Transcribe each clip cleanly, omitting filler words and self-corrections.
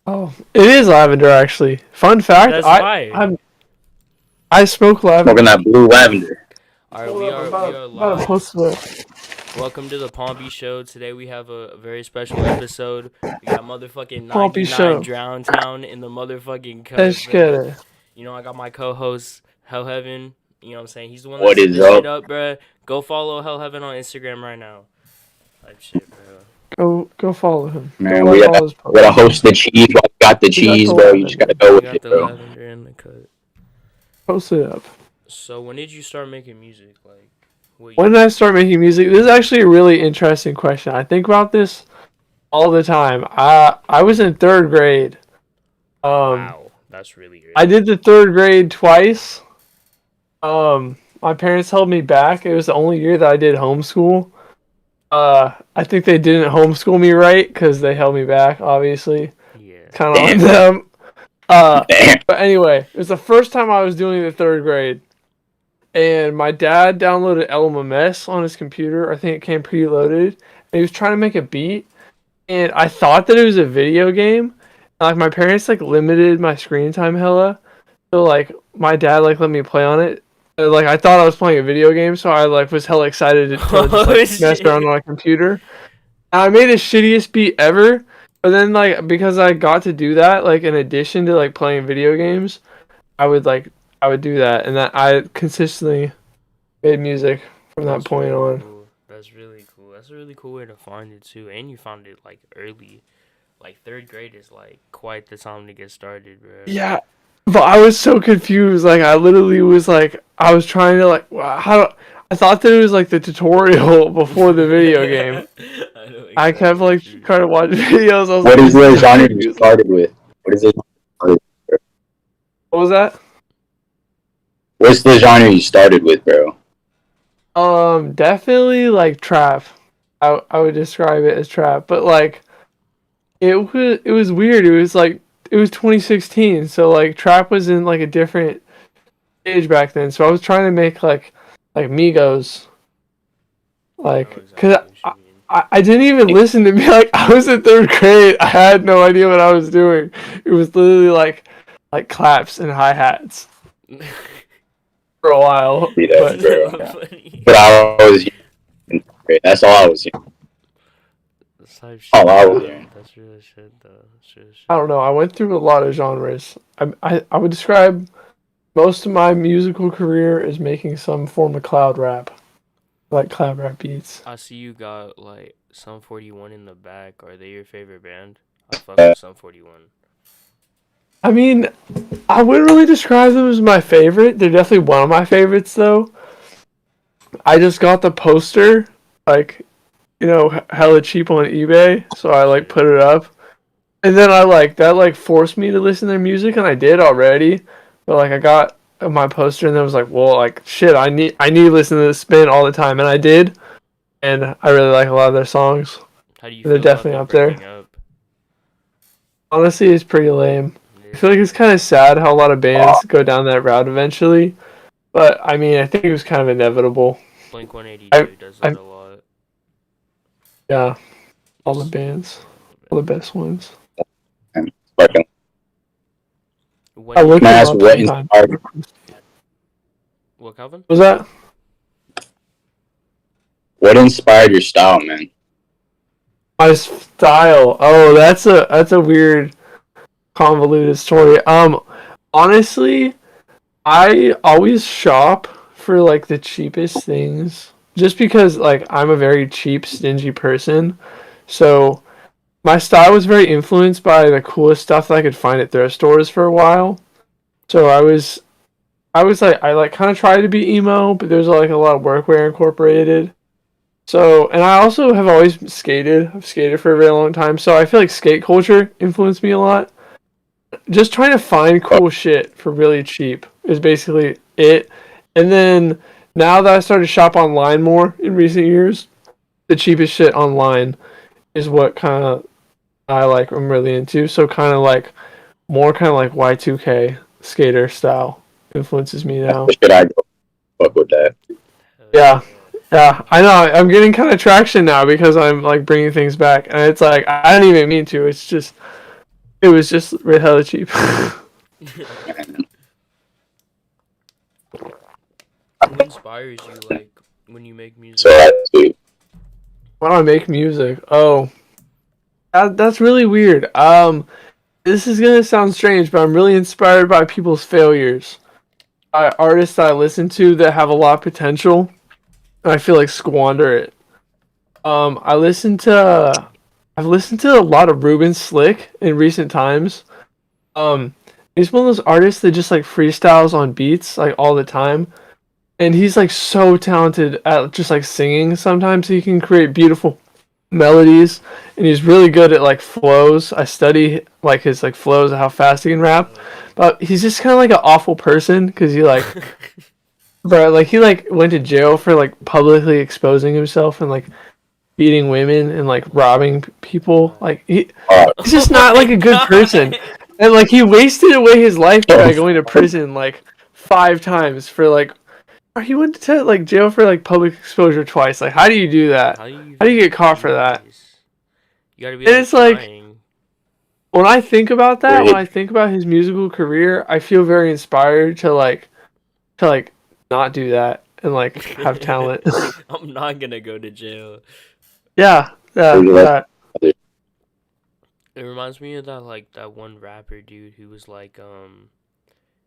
Oh, it is lavender actually. Fun fact, That's fire. I smoke Smoking lavender. that blue lavender. All right, Hold we up, I'm are we about, are about to live. post it. Welcome to the Pompy Show. Today we have a very special episode. We got motherfucking Pompy 99 show. Drowntown in the motherfucking cut, Let's bruh. get it. You know, I got my co-host Hell Heaven. You know what I'm saying? He's the one that What set is this shit up? up, bruh. Go follow Hell Heaven on Instagram right now. Type shit, bro. Go follow him. Go Man, like all his we gotta posts. host the cheese. While we got the We got the cheese, bro. You just gotta lavender. go We with got it, the bro. lavender in the cut. Post it up. So when did you start making music? Like, what When year? did I start making music? This is actually a really interesting question. I think about this all the time. I was in third grade. Wow, that's really I early. did the third grade twice. My parents held me back. It was the only year that I did homeschool. I think they didn't homeschool me right because they held me back. Obviously, Yeah. kind of on Damn. them. Damn. But anyway, it was the first time I was doing the third grade, and my dad downloaded LMMS on his computer. I think it came preloaded, and he was trying to make a beat, and I thought that it was a video game. Like my parents like limited my screen time hella, so like my dad like let me play on it. Like I thought I was playing a video game, so I like was hella excited to just Oh like mess around shit. on my computer. And I made the shittiest beat ever. But then like because I got to do that, like in addition to like playing video games, I would like I would do that, and that I consistently made music from that That's point really on. cool. That's really cool. That's a really cool way to find it too. And you found it like early. Like third grade is like quite the time to get started, bro. Yeah, but I was so confused. Like I literally was like I was trying to like how I thought that it was like the tutorial before the video game. I know I kept exactly like what you trying to watch videos. I was What like, is this the is so genre you confusing. started with? What is it? What was that? What's the genre you started with, bro? Definitely like trap. I would describe it as trap, but like it was weird. It was like it was 2016, so like trap was in like a different age back then. So I was trying to make like Migos, I know like exactly cause what you mean. I didn't even listen to me like I was in third grade. I had no idea what I was doing. It was literally like claps and hi hats for a while, See That's that, but bro. so yeah. funny. But I was hearing. That's all I was hearing. That's type All shit, I was bro. hearing. That's real shit though. That's real I shit. don't know. I went through a lot of genres. I would describe most of my musical career as making some form of cloud rap, like cloud rap beats. I see you got like Sum 41 in the back. Are they your favorite band? I fuck with Sum 41. I mean, I wouldn't really describe them as my favorite. They're definitely one of my favorites, though. I just got the poster, like, hella cheap on eBay, so I like put it up. And then I like that like forced me to listen to their music, and I did already. But like I got my poster, and then I was like, well, like shit, I need to listen to this spin all the time, and I did. And I really like a lot of their songs. How do you They're feel about definitely them up there. breaking up? Honestly, it's pretty lame. I Yeah. feel like it's kind of sad how a lot of bands go down that route eventually. But I mean, I think it was kind of inevitable. Blink I, 182 does that I, a lot. yeah, all the bands, all the best ones. Fucking. When I did look Can I them ask up what sometimes. inspired? what, Calvin? Was that? What inspired your style, man? My style. Oh, that's a weird, convoluted story. Honestly, I always shop for like the cheapest things, just because like I'm a very cheap, stingy person. So my style was very influenced by the coolest stuff that I could find at thrift stores for a while. So I was like I like kind of tried to be emo, but there's like a lot of workwear incorporated. So, and I also have always skated. I've skated for a very long time, so I feel like skate culture influenced me a lot. Just trying to find cool shit for really cheap is basically it. And then now that I started to shop online more in recent years, the cheapest shit online is what kind of I like. I'm really into. So kind of like more kind of like Y2K skater style influences me now. Should I go fuck with that? Hell Yeah. yeah. Yeah, I know. I'm getting kind of traction now because I'm like bringing things back, and it's like I didn't even mean to. It's just It was just hella cheap. Who inspires you, like, when you make music? So that too. When I make music, that's really weird. This is gonna sound strange, but I'm really inspired by people's failures. By artists that I listen to that have a lot of potential, and I feel like squander it. I listen to, I've listened to a lot of Ruben Slick in recent times. Um, he's one of those artists that just like freestyles on beats like all the time, and he's like so talented at just like singing. Sometimes he can create beautiful melodies, and he's really good at like flows. I study like his like flows, how fast he can rap, but he's just kind of like an awful person because he like, bro, like he like went to jail for like publicly exposing himself and like beating women and like robbing people. Like he's just not like a good person, and like he wasted away his life by going to prison like 5 times for like. Or he went to like jail for like public exposure twice. Like, how do you do that? How do you get caught for that? You gotta be. And like, it's like trying. when I think about that, when I think about his musical career, I feel very inspired to not do that and like have talent. I'm not gonna go to jail. Yeah, that. It reminds me of that one rapper dude who was like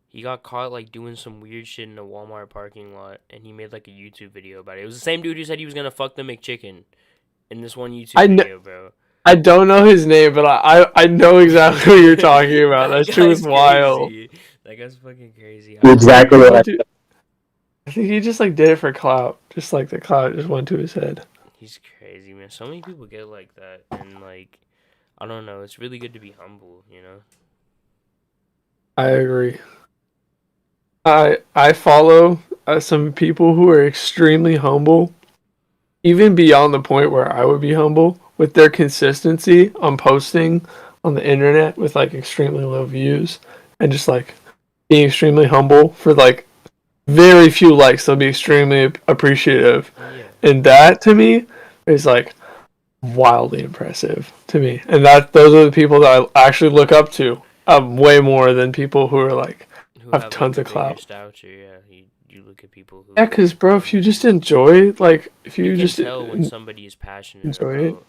he got caught like doing some weird shit in a Walmart parking lot, and he made like a YouTube video about it. It was the same dude who said he was gonna fuck the McChicken in this one YouTube video, bro. I don't know his name, but I know exactly what you're talking about. That shit was wild. That guy's fucking crazy. Exactly what I think he just like did it for clout. Just like the clout just went to his head. He's crazy, man. So many people get like that, and like, I don't know. It's really good to be humble, you know. I agree. I follow some people who are extremely humble, even beyond the point where I would be humble, with their consistency on posting on the internet with like extremely low views and just like being extremely humble for like very few likes. They'll be extremely appreciative, and that to me is like wildly impressive to me. And those are the people that I actually look up to way more than people who are like. Have tons of clout. Stature, yeah, you look at people who. Yeah, because bro, if you just enjoy, like, if you just tell when somebody is passionate about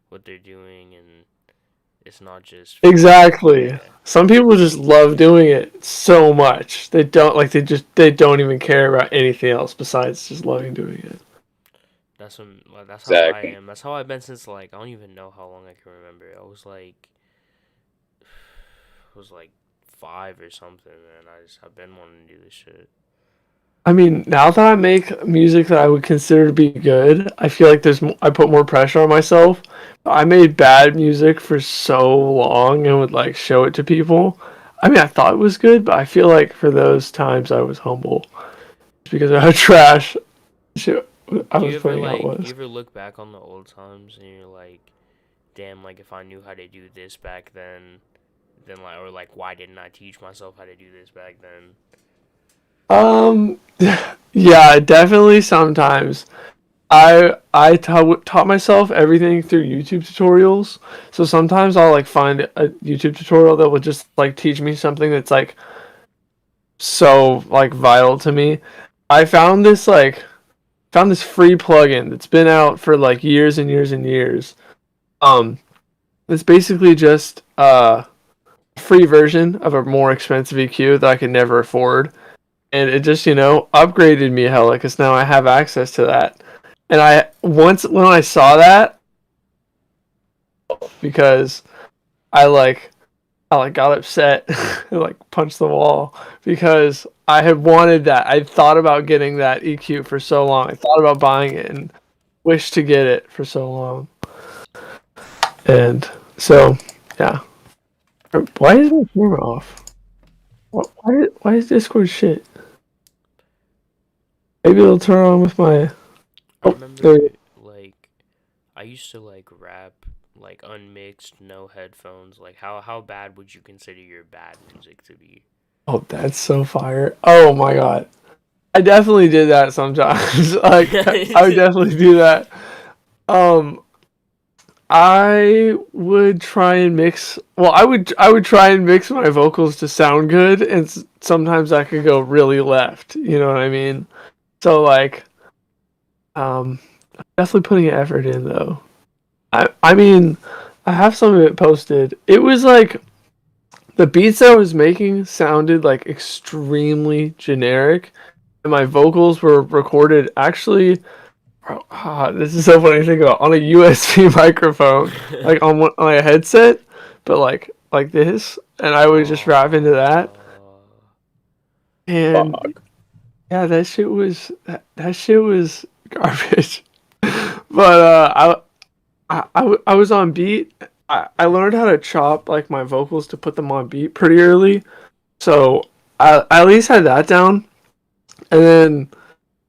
what they're doing, and it's not just exactly. Yeah. Some people just love doing it so much they don't like they don't even care about anything else besides just loving doing it. That's how I am. That's how I've been since like I don't even know how long I can remember. I was like 5 or something, and I've been wanting to do this shit. I mean, now that I make music that I would consider to be good, I feel like I put more pressure on myself. I made bad music for so long and would like show it to people. I mean, I thought it was good, but I feel like for those times I was humble because of how trash shit I was putting out was. Do you ever look back on the old times and you're like, damn, like if I knew how to do this back then like, or like, why didn't I teach myself how to do this back then? Yeah, definitely sometimes. I taught myself everything through YouTube tutorials. So sometimes I'll like find a YouTube tutorial that will just like teach me something that's like so like vital to me. I found this free plugin that's been out for like years and years and years. It's basically just free version of a more expensive EQ that I could never afford, and it just upgraded me hella because now I have access to that. And when I saw that, because I got upset and like punched the wall because I had wanted that. I thought about getting that EQ for so long. I thought about buying it and wished to get it for so long. And so yeah. Why is my camera off? Why is Discord shit? Maybe it'll turn on with my. I remember, like, I used to like rap like unmixed, no headphones. Like, how bad would you consider your bad music to be? Oh, that's so fire! Oh my god, I definitely did that sometimes. Like, I would definitely do that. I would try and mix. Well, I would try and mix my vocals to sound good, and sometimes I could go really left. You know what I mean? So like, definitely putting effort in though. I mean, I have some of it posted. It was like the beats I was making sounded like extremely generic, and my vocals were recorded actually. This is so funny to think about on a USB microphone, like on a headset, but like this, and I would just rap into that, and Fuck. yeah, that shit was garbage. But I was on beat. I learned how to chop like my vocals to put them on beat pretty early, so I at least had that down, and then.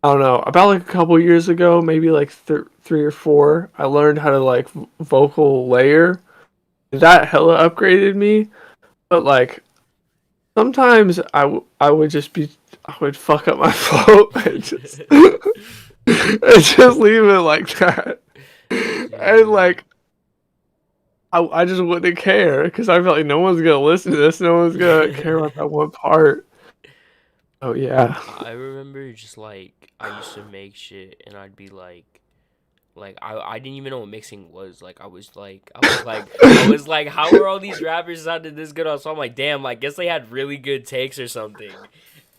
I don't know, about like a couple years ago, maybe like 3 or 4, I learned how to like vocal layer. That hella upgraded me, but like sometimes I would just be I would fuck up my flow and just leave it like that. And like I just wouldn't care because I felt like no one's gonna listen to this, no one's gonna care about that one part. Oh yeah. I remember just like I used to make shit and I'd be like I didn't even know what mixing was. Like I was like how are all these rappers sounding this good on song? I'm like damn, I guess they had really good takes or something.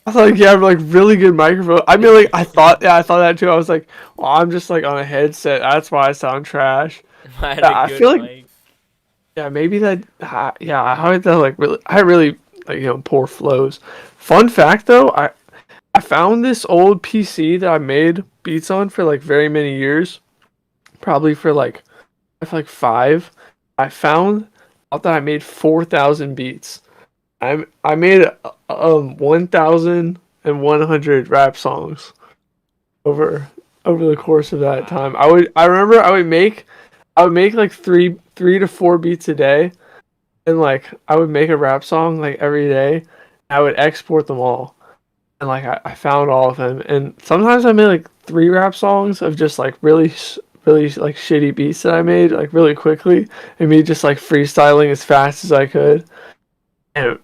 I was like, yeah, I'm like really good microphone. I mean, like I thought that too. I was like, well, I'm just like on a headset. That's why I sound trash. I had Yeah, a I good feel like mic. yeah, maybe that. Yeah, I had that like really. I had really like poor flows. Fun fact though, I found this old PC that I made beats on for like very many years, probably for like 5. I found out that I made 4,000 beats. I made 1,100 rap songs over the course of that time. I remember I would make like three to four beats a day, and like I would make a rap song like every day. I would export them all, and like I found all of them. And sometimes I made like 3 rap songs of just like really like shitty beats that I made like really quickly, and me just like freestyling as fast as I could. And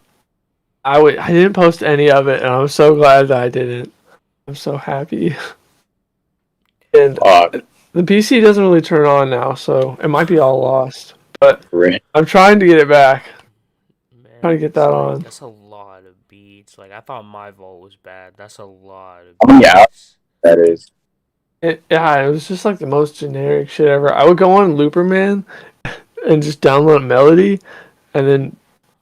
I didn't post any of it, and I'm so glad that I didn't. I'm so happy. And Fuck. the PC doesn't really turn on now, so it might be all lost. But Rip. I'm trying to get it back. Man, Trying to get it's that like, on. that's a lot of beats. Like I thought my vault was bad. That's a lot of Oh, yeah. beats. That is. Yeah, it was just like the most generic shit ever. I would go on Looperman and just download a melody, and then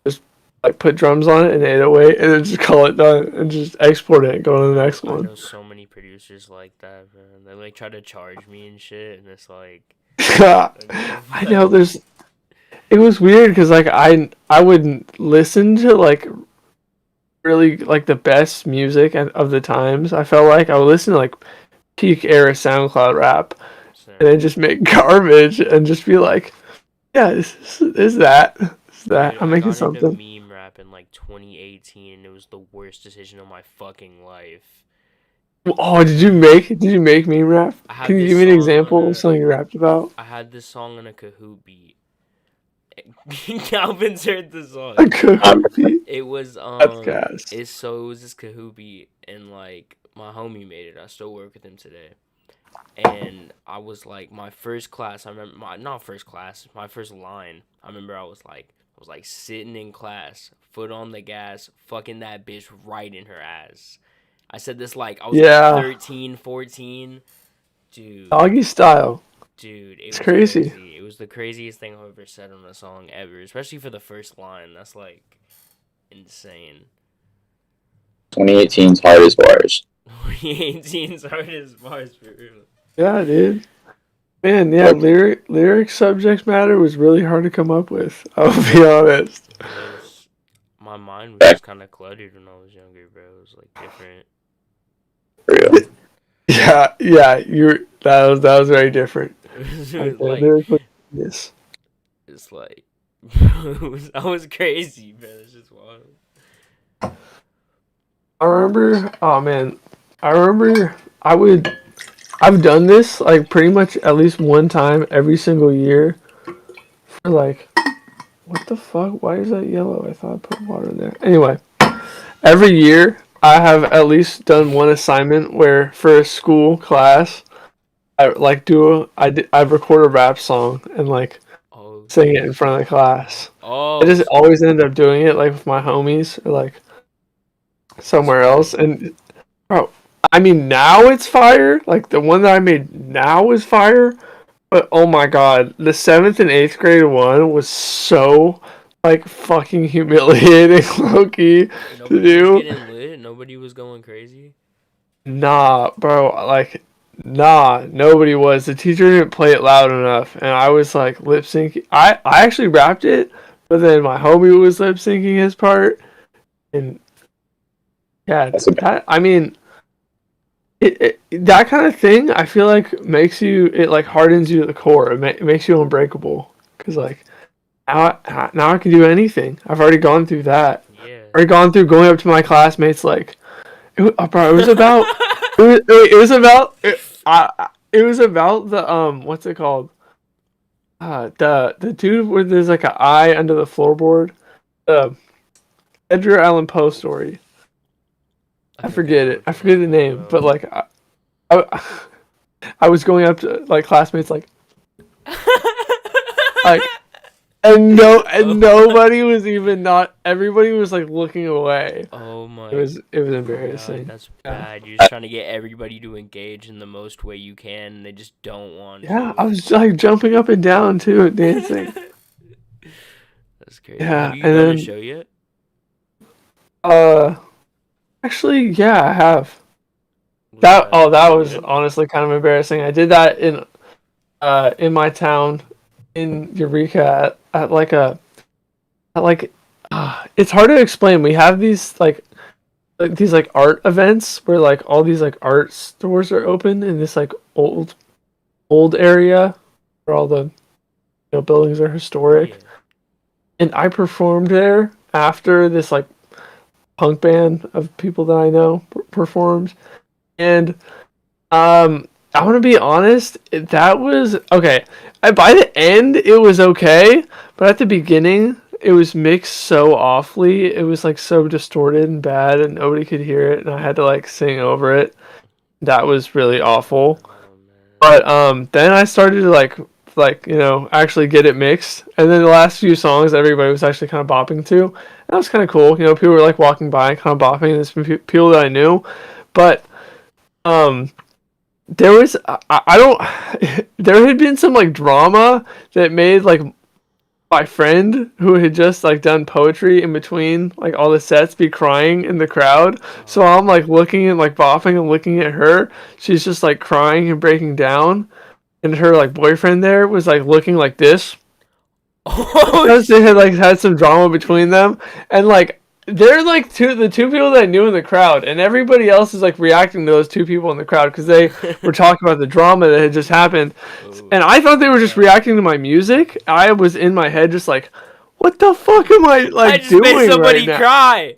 just like put drums on it and 808, and then just call it done, and just export it and go to the next I one. know so many producers like that, man. They like try to charge me and shit, and it's like I know it was weird because like I wouldn't listen to like really like the best music of the times. I felt like I would listen to like peak era SoundCloud rap and then just make garbage and just be like, yeah, this is that. This is that. Dude, I'm I making got into something. meme rap in like 2018, and it was the worst decision of my fucking life. Oh, did you make meme rap? I had Can you this give me an song example on of something you rapped about? I had this song on a Kahoot beat. Calvin's heard the song. A Kahoot. It was That's gas. it was this Kahoot beat, and like my homie made it. I still work with him today. And I was like my first class, I remember not first class, my first line. I remember I was like sitting in class, foot on the gas, fucking that bitch right in her ass. I said this like I was Yeah. like 13, 14. Dude. Doggy style. Dude, It's crazy. It was the craziest thing I've ever said on a song ever, especially for the first line. That's like insane. 2018's hardest bars. 2018's hardest bars for real. Yeah, dude. Man, yeah, lyric subject matter was really hard to come up with. I'll be honest. My mind was just kind of cluttered when I was younger, bro. It was like different. For real. Yeah, that was very different. Yes. It's like I was crazy, man. It's just wild. I remember, oh man, I've done this like pretty much at least one time every single year Or like, what the fuck? Why is that yellow? I thought I put water in there. Anyway, every year I have at least done one assignment where for a school class I like I record a rap song and like Oh, sing it in front of the class. I oh, just always end up doing it like with my homies or like somewhere else. And bro, I mean now it's fire. Like the one that I made now is fire. But oh my god, the 7th and 8th grade one was so like fucking humiliating, low key and to nobody was do. getting lit. Nobody was going crazy. Nah, bro, like nah, nobody was. The teacher didn't play it loud enough, and I was like lip syncing. I actually rapped it, but then my homie was lip syncing his part, and yeah, That's a bad. that I mean. That kind of thing, I feel like makes you it like hardens you to the core. It makes you unbreakable because like now I can do anything. I've already gone through that. Yeah. Already gone through going up to my classmates like, bro, it was about it was about it was about the what's it called? The dude where there's like an eye under the floorboard. The Edgar Allan Poe story. I think forget know it. what I you're forget the talking name, about. but like I I was going up to like classmates like and Oh nobody was even not everybody was like looking away. oh It my was god, embarrassing. that's Yeah. bad. You're just trying to get everybody to engage in the most way you can, and they just don't want Yeah, to. I was like jumping up and down too and dancing. That's crazy. Have Yeah, you and done a then show yet? uh actually yeah, I have. Was That that was good? honestly kind of embarrassing. I did that in my town in Eureka at like a at like it's hard to explain. We have these like art events where like all these like art stores are open in this like old area where all the buildings are historic. Yeah. And I performed there after this like punk band of people that I know performed. And I want to be honest, that was okay. By the end, it was okay, but at the beginning, it was mixed so awfully. It was like so distorted and bad, and nobody could hear it, and I had to like sing over it. That was really awful. Oh man. But then I started to like actually get it mixed, and then the last few songs everybody was actually kind of bopping to. And that was kind of cool. People were like walking by and kind of bopping. There's some people that I knew, but um there was I don't there had been some like drama that made like my friend who had just like done poetry in between like all the sets be crying in the crowd. So I'm like looking and like bopping and looking at her. She's just like crying and breaking down, and her like boyfriend there was like looking like this Oh because they had like had some drama between them, and like they're like the two people that I knew in the crowd, and everybody else is like reacting to those two people in the crowd because they were talking about the drama that had just happened, oh, and I thought they were just reacting to my music. I was in my head just like, what the fuck am I I like just doing made somebody right now? cry.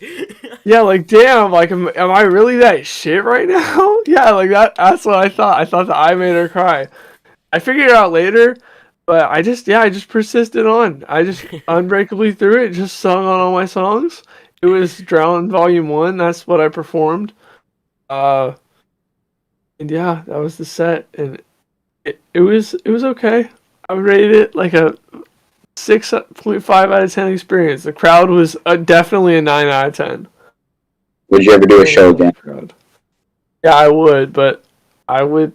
Yeah, like damn, like am I really that shit right now? Yeah, like that's what I thought. I thought that I made her cry. I figured it out later, but I just persisted on. I just unbreakably through it, just sung on all my songs. It was Drown Volume 1, that's what I performed. Uh and yeah, that was the set, and it was okay. I would rate it like a 6.5 out of 10 experience. The crowd was definitely a 9 out of 10. Would you ever do a Very show well again? crowd. Yeah, I would, but I would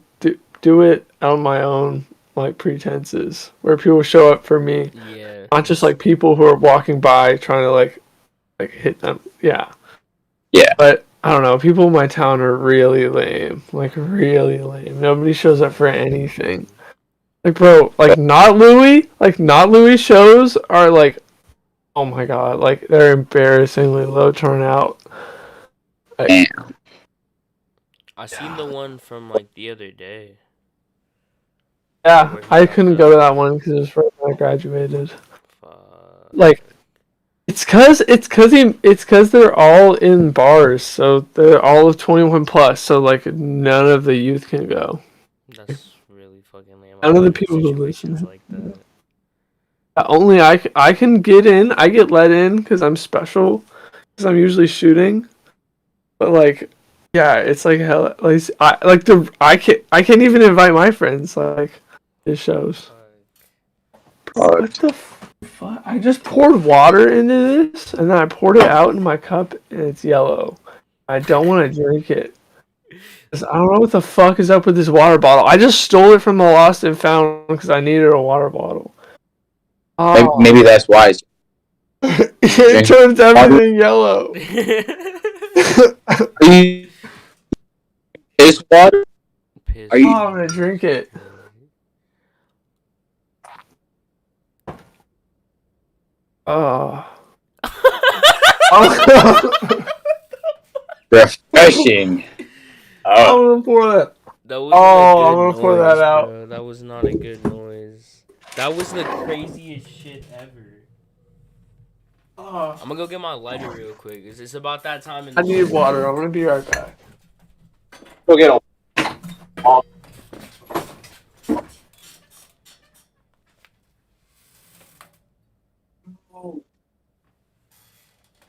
do it on my own like pretenses where people show up for me, Yeah. not just like people who are walking by trying to like hit them. Yeah. Yeah. But I don't know, people in my town are really lame. Like really lame. Nobody shows up for anything. Like bro, like not Louis shows are like oh my god, like they're embarrassingly low turnout. Like, Damn. I seen the one from like the other day. yeah, Where he I got couldn't go to that one because it was right when I graduated. Fuck. Like it's cause they're all in bars, so they're all of 21 plus, so like none of the youth can go. That's really fucking lame. I None of the hate people who situations listen. like that. Only I can get in. I get let in because I'm special. Because I'm usually shooting. But like, yeah, it's like hell. Like I can't even invite my friends like to shows. What the fuck? I just poured water into this and then I poured it out in my cup and it's yellow. I don't want to drink it. 'Cause I don't know what the fuck is up with this water bottle. I just stole it from the lost and found because I needed a water bottle. Oh. Maybe that's why. It turns everything yellow. Are you piss water? Piss. Are you- Oh, I'm gonna drink it. Oh. Refreshing. I'm Oh, gonna pour that. That was Oh, a I'm good gonna pour that noise, out. bro. That was not a good noise. That was the craziest shit ever. Oh. I'm gonna go get my lighter real quick. It's about that time in I the need water. I'm gonna be right back. go get 'em.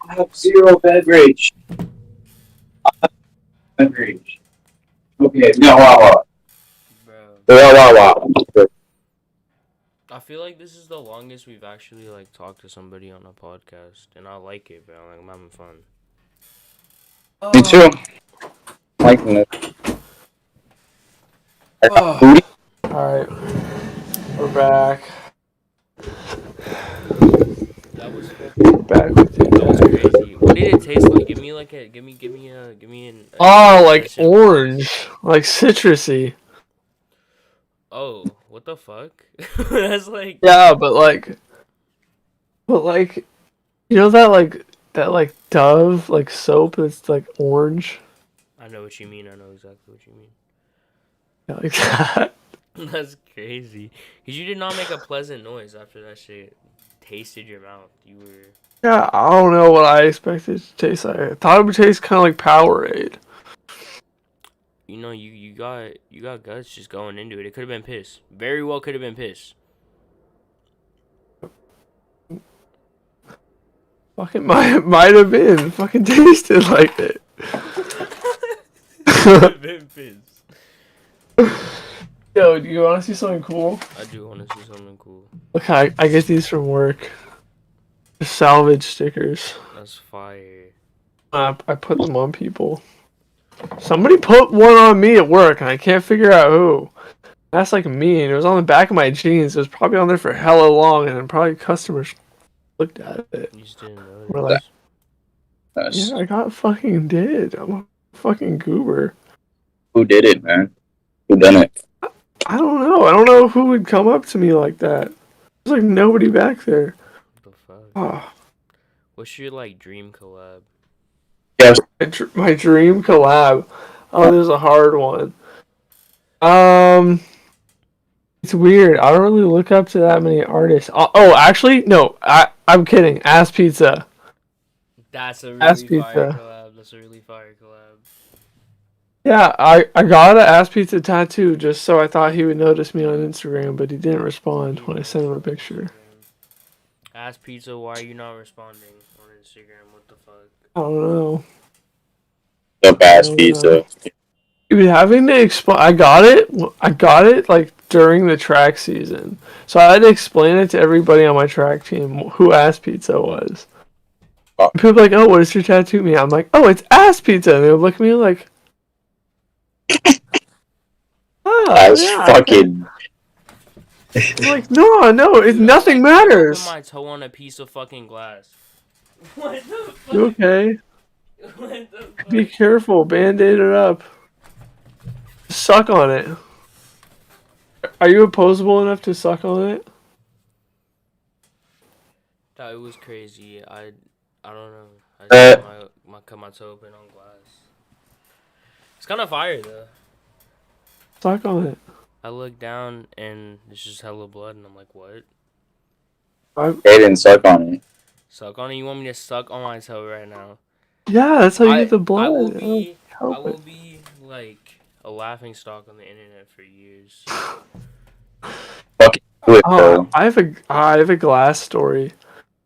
I have 0 beverage. Beverage. Okay, no, wow. Bro. I feel like this is the longest we've actually like talked to somebody on a podcast, and I like it, bro. Like I'm having fun. Me too. Liking it. Oh. Alright. We're back. That was Back with you. that was crazy. What did it taste like? Give me like a give me an. Oh, like impression. orange. Like citrusy. Oh, what the fuck? That's like. Yeah, but like you know that like Dove like soap that's like orange? I know what you mean. I know exactly what you mean. Yeah, like that. That's crazy. Cause you did not make a pleasant noise after that shit tasted your mouth. You were. Yeah, I don't know what I expected it to taste like. I thought it would taste kinda like Powerade. You know, you got guts just going into it. It could have been piss. Very well could have been piss. Fucking might have been. Fucking tasted like it. Could have been piss. Yo, do you want to see something cool? I do want to see something cool. Look, I get these from work. Salvage stickers. That's fire. I put them on people. Somebody put one on me at work, and I can't figure out who. That's like me, and it was on the back of my jeans. It was probably on there for hella long, and then probably customers looked at it. You just didn't know. We're like, Nice. yeah, I got fucking did. I'm a fucking goober. Who did it, man? Who done it? I don't know. I don't know who would come up to me like that. There's like nobody back there. What the fuck? Oh, What's your like dream collab? my dream collab. Oh, there's a hard one. It's weird. I don't really look up to that many artists. Oh, actually, no. I'm kidding. Ass Pizza. That's a Ass really fire pizza. collab. That's a really fire collab. Yeah, I got an Ass Pizza tattoo just so I thought he would notice me on Instagram, but he didn't respond when I sent him a picture. Ask Pizza, why are you not responding on Instagram? What the fuck? I don't know. The ass Oh, pizza. Dude, having to explain, I got it like during the track season, so I had to explain it to everybody on my track team who Ass Pizza was. Oh. People were like, "Oh, what does your tattoo mean?" I'm like, "Oh, it's Ass Pizza," and they would look at me like, "Oh, That's yeah." fucking. I'm like, no, Dude, nothing matters. Put my toe on a piece of fucking glass. What the fuck? You okay? What the fuck? Be careful. Band-aid it up. Suck on it. Are you opposable enough to suck on it? That it was crazy. I don't know. I just cut my toe open on glass. It's kind of fire though. Suck on it. I look down and it's just hella blood, and I'm like, what? They didn't suck on it. Suck on it? You want me to suck on my toe right now? Yeah, that's how you get the blood. I will Help it. be like a laughing stock on the internet for years. Fucking Do it, Oh, bro. I have a glass story.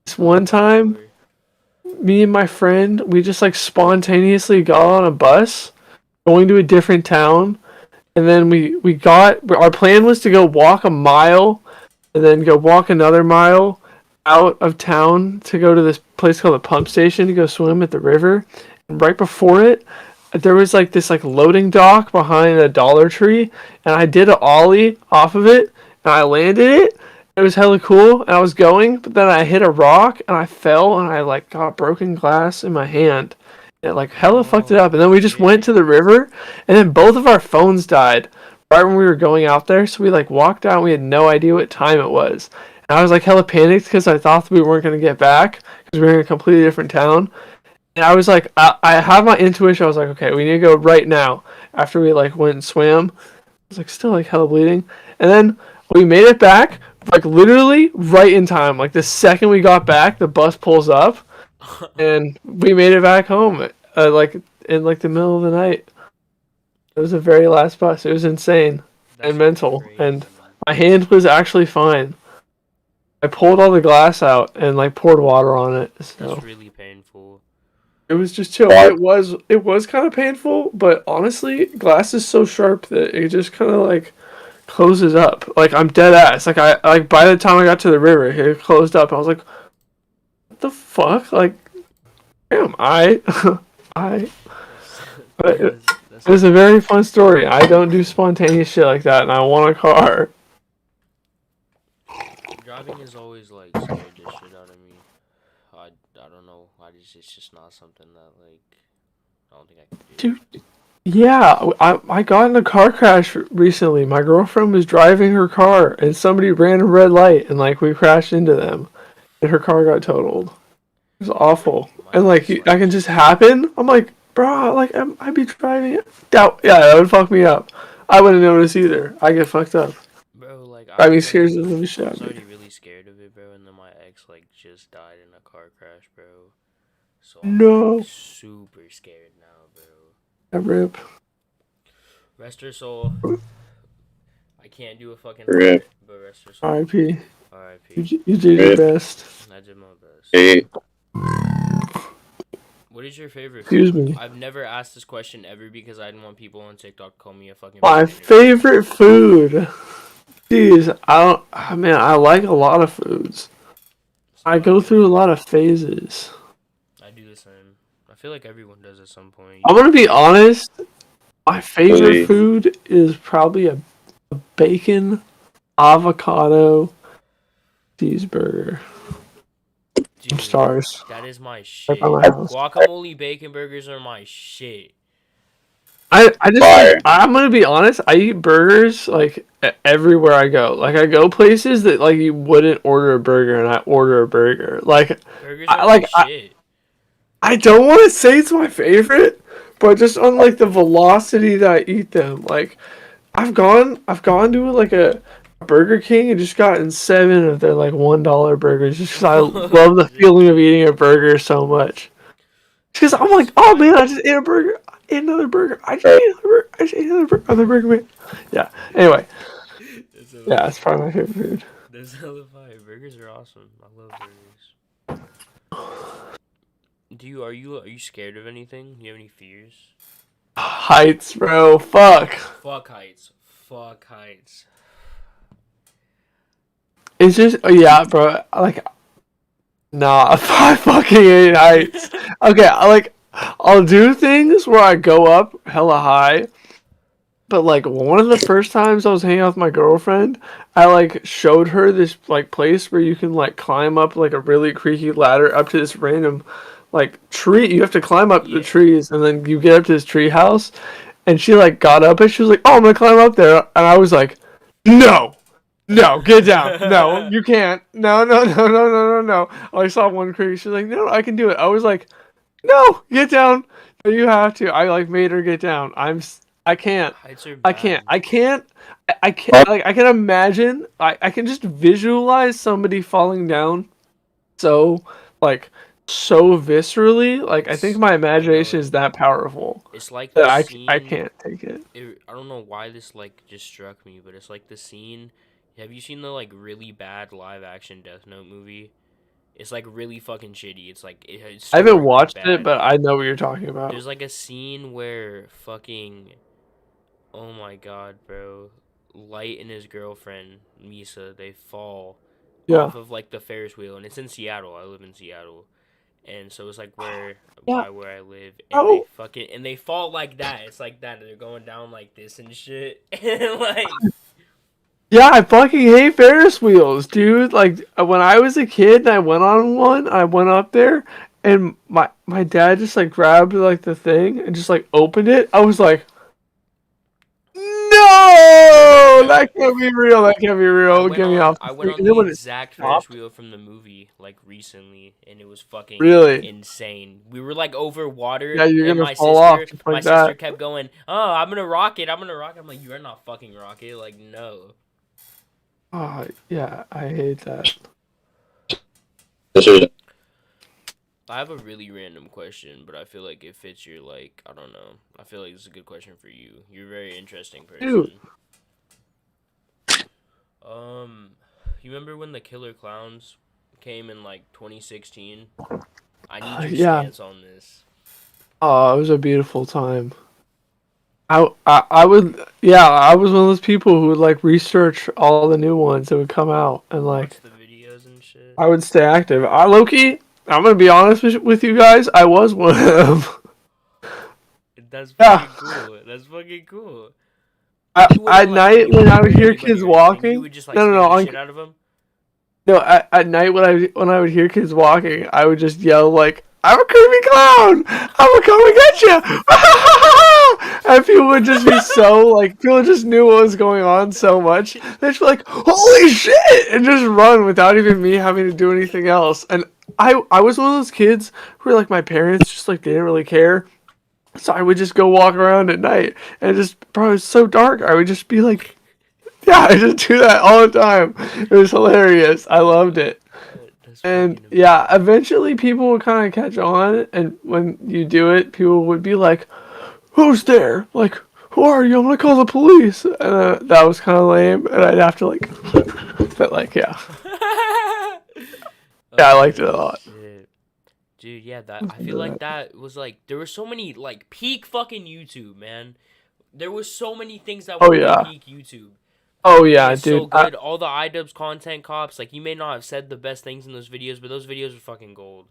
This one time, Story. me and my friend, we just like spontaneously got on a bus going to a different town, and then we got our plan was to go walk a mile and then go walk another mile out of town to go to this place called the pump station to go swim at the river. And right before it, there was like this like loading dock behind a Dollar Tree, and I did an ollie off of it, and I landed it. It was hella cool, and I was going, but then I hit a rock and I fell, and I like got broken glass in my hand. It like hella fucked it up, and then we just went to the river, and then both of our phones died right when we were going out there. So we like walked out, and we had no idea what time it was. And I was like hella panicked because I thought we weren't gonna get back because we were in a completely different town. And I was like, I have my intuition. I was like, okay, we need to go right now. After we like went and swam, I was like still like hella bleeding, and then we made it back like literally right in time. Like the second we got back, the bus pulls up, and we made it back home. Like in like the middle of the night. It was the very last bus. It was insane and mental, and my hand was actually fine. I pulled all the glass out and like poured water on it. So That's really painful. it was just chill. It was kind of painful, but honestly, glass is so sharp that it just kind of like closes up. Like I'm dead ass. Like I like by the time I got to the river, it closed up. I was like, what the fuck? Like, damn, I I. But it was a very fun story. I don't do spontaneous shit like that, and I want a car. Driving is always like scared the shit out of me. I don't know. It's just not something that like I don't think I can do. Dude, yeah, I got in a car crash recently. My girlfriend was driving her car, and somebody ran a red light, and like we crashed into them, and her car got totaled. It was awful, and like that can just happen. I'm like, bro, like I'd be driving it. Yeah, that would fuck me up. I wouldn't notice either. I get fucked up. Bro, like Driving scares the living shit I out was of me. already really scared of it, bro, and then my ex like just died in a car crash, bro. So No. like, super scared now, bro. A rip. Rest her soul. I can't do a fucking Rip. but rest her soul. R.I.P. R.I.P. You did your best. I did my best. Hey, What is your favorite Excuse food? me. I've never asked this question ever because I didn't want people on TikTok to call me a fucking My vegetarian. favorite food. Jeez, man, I like a lot of foods. I go through a lot of phases. I do the same. I feel like everyone does at some point. I'm gonna be honest. My favorite Really? food is probably a bacon avocado cheeseburger. Dude, Stars. that is my shit. by my house. Guacamole bacon burgers are my shit. I just Fire. I'm gonna be honest. I eat burgers like everywhere I go. Like I go places that like you wouldn't order a burger, and I order a burger. Like Burgers I are like my shit. I don't want to say it's my favorite, but just on like the velocity that I eat them. Like I've gone to like a Burger King and just gotten 7 of their like $1 burgers just because I love the feeling of eating a burger so much. Because I'm like, oh man, I just ate a burger. I ate another burger. I just ate another burger. I just ate another burger. Man. Yeah. Anyway. Yeah, it's probably my favorite food. That's hella fire. Burgers are awesome. I love burgers. Are you scared of anything? You have any fears? Heights, bro. Fuck. Fuck heights. Fuck heights. It's just, yeah, bro. Like, nah, I fucking hate heights. Okay, I'll do things where I go up hella high. But like one of the first times I was hanging out with my girlfriend, I like showed her this like place where you can like climb up like a really creaky ladder up to this random like tree. You have to climb up the trees, and then you get up to this tree house. And she like got up and she was like, "Oh, I'm gonna climb up there." And I was like, "No, no, get down. No, you can't. No, no, no, no, no, no, no." I saw one creek. She's like, "No, I can do it." I was like, "No, get down. No, you have to." I like made her get down. I can't. Heights are bad. I can't. Like I can imagine. I can just visualize somebody falling down. So like so viscerally. Like I think my imagination is that powerful. It's like That the I scene. can't take it. I don't know why this like just struck me, but it's like the scene Have you seen the like really bad live action Death Note movie? It's like really fucking shitty. It's like it's I haven't super watched it, bad. but I know what you're talking about. There's like a scene where fucking, oh my god, bro, Light and his girlfriend Misa, they fall Yeah. off of like the Ferris wheel, and it's in Seattle. I live in Seattle, and so it's like where Yeah. by where I live, and they Oh, fucking and they fall like that. It's like that, and they're going down like this and shit, and like. yeah, I fucking hate Ferris wheels, dude. Like when I was a kid and I went on one, I went up there and my dad just like grabbed like the thing and just like opened it. I was like, "No! That can't be real. That can't be real. Get me off the I went thing." on And then the when it exact Ferris stopped, wheel from the movie like recently, and it was fucking really? insane. We were like over water, Yeah, you're and gonna fall off just my like sister that. kept going, "Oh, I'm gonna rock it. I'm gonna rock it." I'm like, "You're not fucking rock it." Like, no. Oh, yeah, I hate that. This is I have a really random question, but I feel like it fits your like I don't know. I feel like this is a good question for you. You're a very interesting Dude, person. You remember when the Killer Clowns came in like 2016? I need your yeah. stance on this. Oh, it was a beautiful time. I would, yeah, I was one of those people who would like research all the new ones that would come out and like Watch the videos and shit. I would stay active. I Loki, I'm gonna be honest with you guys, I was one of them. That's Yeah, fucking cool. That's fucking cool. But you at wouldn't like night you when wouldn't I would hurt hear anybody kids or anything. You walking, would just like no, scare the on, shit out of them. no, at night when I would hear kids walking, I would just yell like, "I'm a creepy clown! I'm gonna come and get you!" And people would just be so like, people just knew what was going on so much. They'd just be like, "Holy shit!" and just run without even me having to do anything else. And I was one of those kids where like my parents just like didn't really care. So I would just go walk around at night and just, bro, it was so dark. I would just be like, yeah, I just do that all the time. It was hilarious. I loved it. That's And fucking yeah, amazing. eventually people would kind of catch on. And when you do it, people would be like, "Who's there? Like, who are you? I'm gonna call the police." And that was kind of lame. And I'd have to like, but like, yeah. Yeah, I liked it a Oh lot. shit. Dude, yeah, that I feel like that was like there were so many like peak fucking YouTube, man. There was so many things that Oh, were like yeah. peak YouTube. Oh, It yeah, was so dude. good. All the iDubbbz content cops, like you may not have said the best things in those videos, but those videos were fucking gold.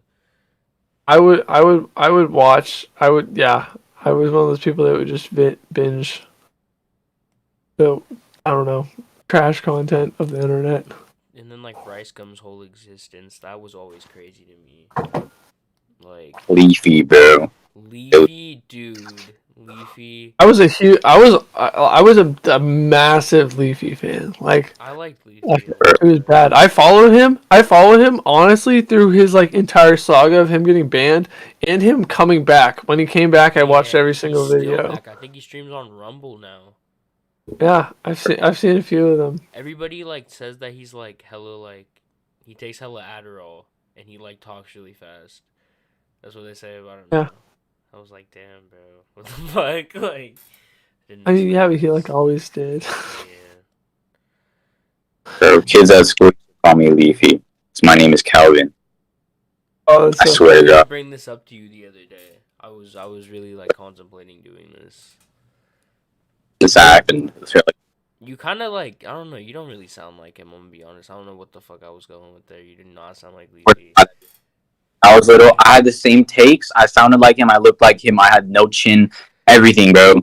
I would watch. Yeah. I was one of those people that would just binge the, I don't know, trash content of the internet. And then like Rice Gum's whole existence, that was always crazy to me. Like Leafy, bro. Leafy, dude, Leafy. I was a huge, I was a massive Leafy fan. Like, I liked like, Leafy. it was bad. I followed him. I followed him honestly through his like entire saga of him getting banned and him coming back. When he came back, I watched Yeah, every he's single still video. back. I think he streams on Rumble now. Yeah, I've seen a few of them. Everybody like says that he's like hella like he takes hella Adderall and he like talks really fast. That's what they say about him Yeah. now. I was like, damn, bro, what the fuck? Like, didn't I mean, yeah, but expect he this. like always did. Yeah. Bro, kids at school call me Leafy. So my name is Calvin. Oh, that's I so swear to I God. bring this up to you the other day. I was really like contemplating doing this. This happened. You kind of like I don't know. You don't really sound like him. I'm gonna be honest. I don't know what the fuck I was going with there. You did not sound like Leafy. I was little. I had the same takes. I sounded like him. I looked like him. I had no chin. Everything, bro.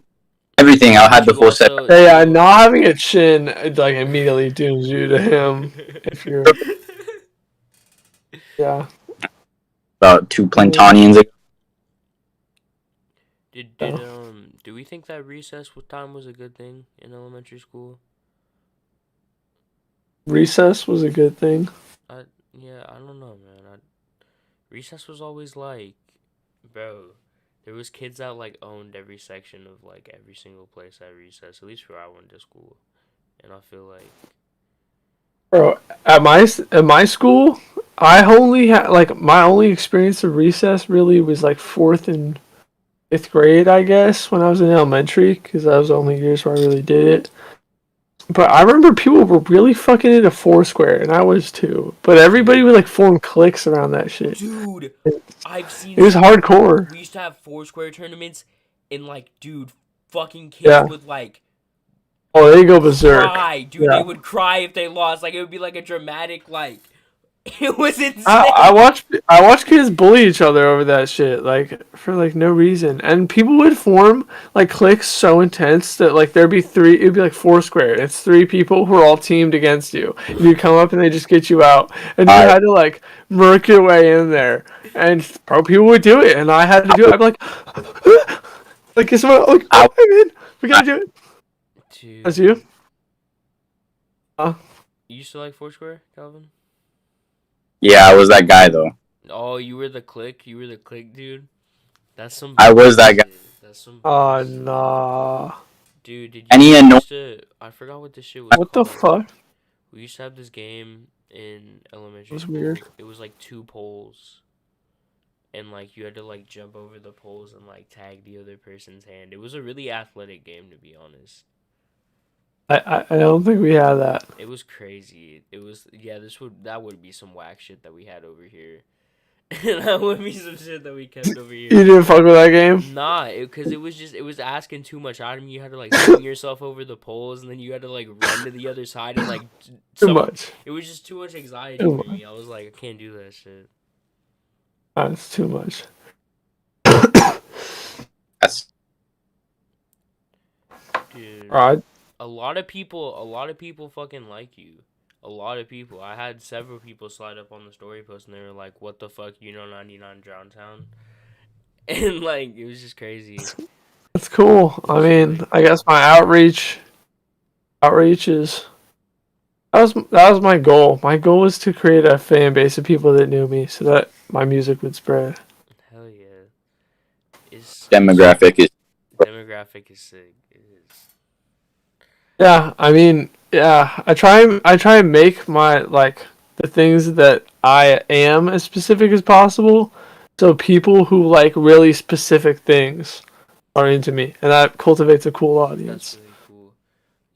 Everything. I had the You full set. also- Yeah, not having a chin like immediately dooms you to him. If you're, yeah. About 2 Plantonians ago. Do we think that recess with time was a good thing in elementary school? Recess was a good thing. Yeah, I don't know, man. Recess was always like, bro, there was kids that like owned every section of like every single place at recess, at least where I went to school. And I feel like Bro, at my school, I only had like my only experience of recess really was like fourth and fifth grade, I guess, when I was in elementary, because that was the only years where I really did it. But I remember people were really fucking into Foursquare, and I was too. But everybody would like form cliques around that shit. Dude, I've seen It was some. hardcore. We used to have Foursquare tournaments, and like, dude, fucking kids Yeah. would like Oh, they go berserk. cry, dude. Yeah. They would cry if they lost. Like, it would be like a dramatic, like, it was insane. I watched kids bully each other over that shit, like for like no reason. And people would form like cliques so intense that like there'd be three, it'd be like Foursquare. It's three people who are all teamed against you. And you come up and they just get you out, and you had to like murk your way in there. And people would do it, and I had to do it. I'd be like, guess what? Like, oh, I'm in. We gotta do it. Dude, That's you. you used to like Foursquare, Calvin? Yeah, I was that guy though. Oh, you were the clique. You were the clique, dude. That's some. I was that guy. bullshit. That's some. Oh bullshit. nah. Dude, did you And he had no- used to? I forgot what this shit was What the called. fuck? We used to have this game in elementary was school. weird. It was like 2 poles. And like you had to like jump over the poles and like tag the other person's hand. It was a really athletic game, to be honest. I don't think we had that. It was crazy. It was that would be some whack shit that we had over here. That would be some shit that we kept over You here. didn't fuck with that game? Nah, because it was asking too much out of me. You had to like swing yourself over the poles, and then you had to like run to the other side and like Too much. It was just too much anxiety Too for me. I was like, I can't do that shit. That's too much. That's Dude. Alright. A lot of people fucking like you. A lot of people. I had several people slide up on the story post and they were like, "What the fuck, 99DROWNTOWN?" And like, it was just crazy. That's cool. I mean, I guess my outreach is that was my goal. My goal was to create a fan base of people that knew me so that my music would spread. Hell yeah. demographic is Demographic is sick. It is. Yeah, I mean, yeah, I try and make my like the things that I am as specific as possible, so people who like really specific things are into me, and that cultivates a cool audience. That's really cool.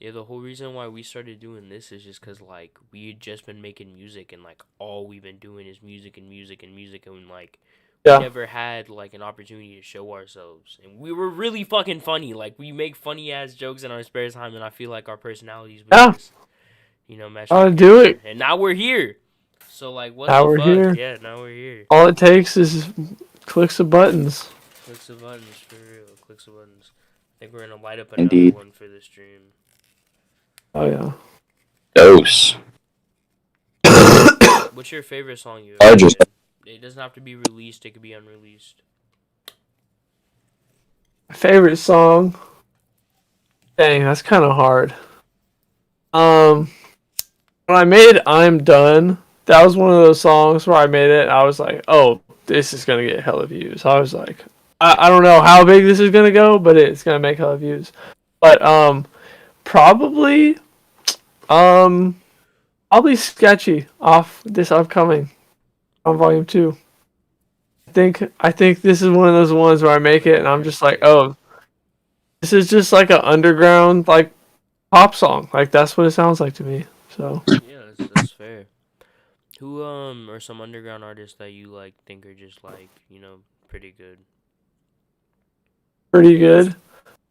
Yeah, the whole reason why we started doing this is just because, like, we had just been making music, and, like, all we've been doing is music and music and music, and, like, Yeah. we never had, like, an opportunity to show ourselves. And we were really fucking funny. Like, we make funny-ass jokes in our spare time, and I feel like our personalities would Yeah. just, mesh I'll together. do it. And now we're here. So, like, what Now the we're fuck? here. Yeah, now we're here. All it takes is clicks of buttons. Clicks of buttons, for real. Clicks of buttons. I think we're gonna light up Indeed. another one for this stream. Oh yeah. dose. What's your favorite song you I ever just- made? It doesn't have to be released, it could be unreleased. Favorite song? Dang, that's kind of hard. When I made "I'm Done," that was one of those songs where I made it. And I was like, "Oh, this is gonna get hella views." I was like, I don't know how big this is gonna go, but it's gonna make hella views. But probably Sketchy off this upcoming on Volume 2. I think this is one of those ones where I make it and I'm just like, oh, this is just like an underground like pop song. Like that's what it sounds like to me. So Yeah, that's fair. Who are some underground artists that you like think are just like, pretty good? pretty good.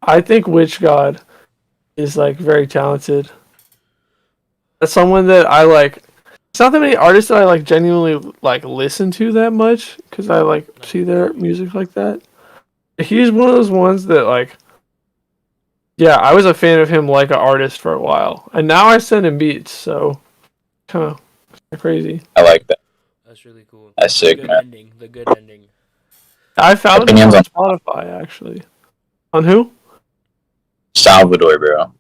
I think Witch God is like very talented. That's someone that I like. It's not that many artists that I like genuinely like listen to that much because I like see their music like that. He's one of those ones that like, yeah, I was a fan of him like an artist for a while, and now I send him beats, so kind of crazy. I like that. That's really cool. That's sick, good man. ending. The good ending. I found him Opinions on on- Spotify actually. On who? Salvador, bro.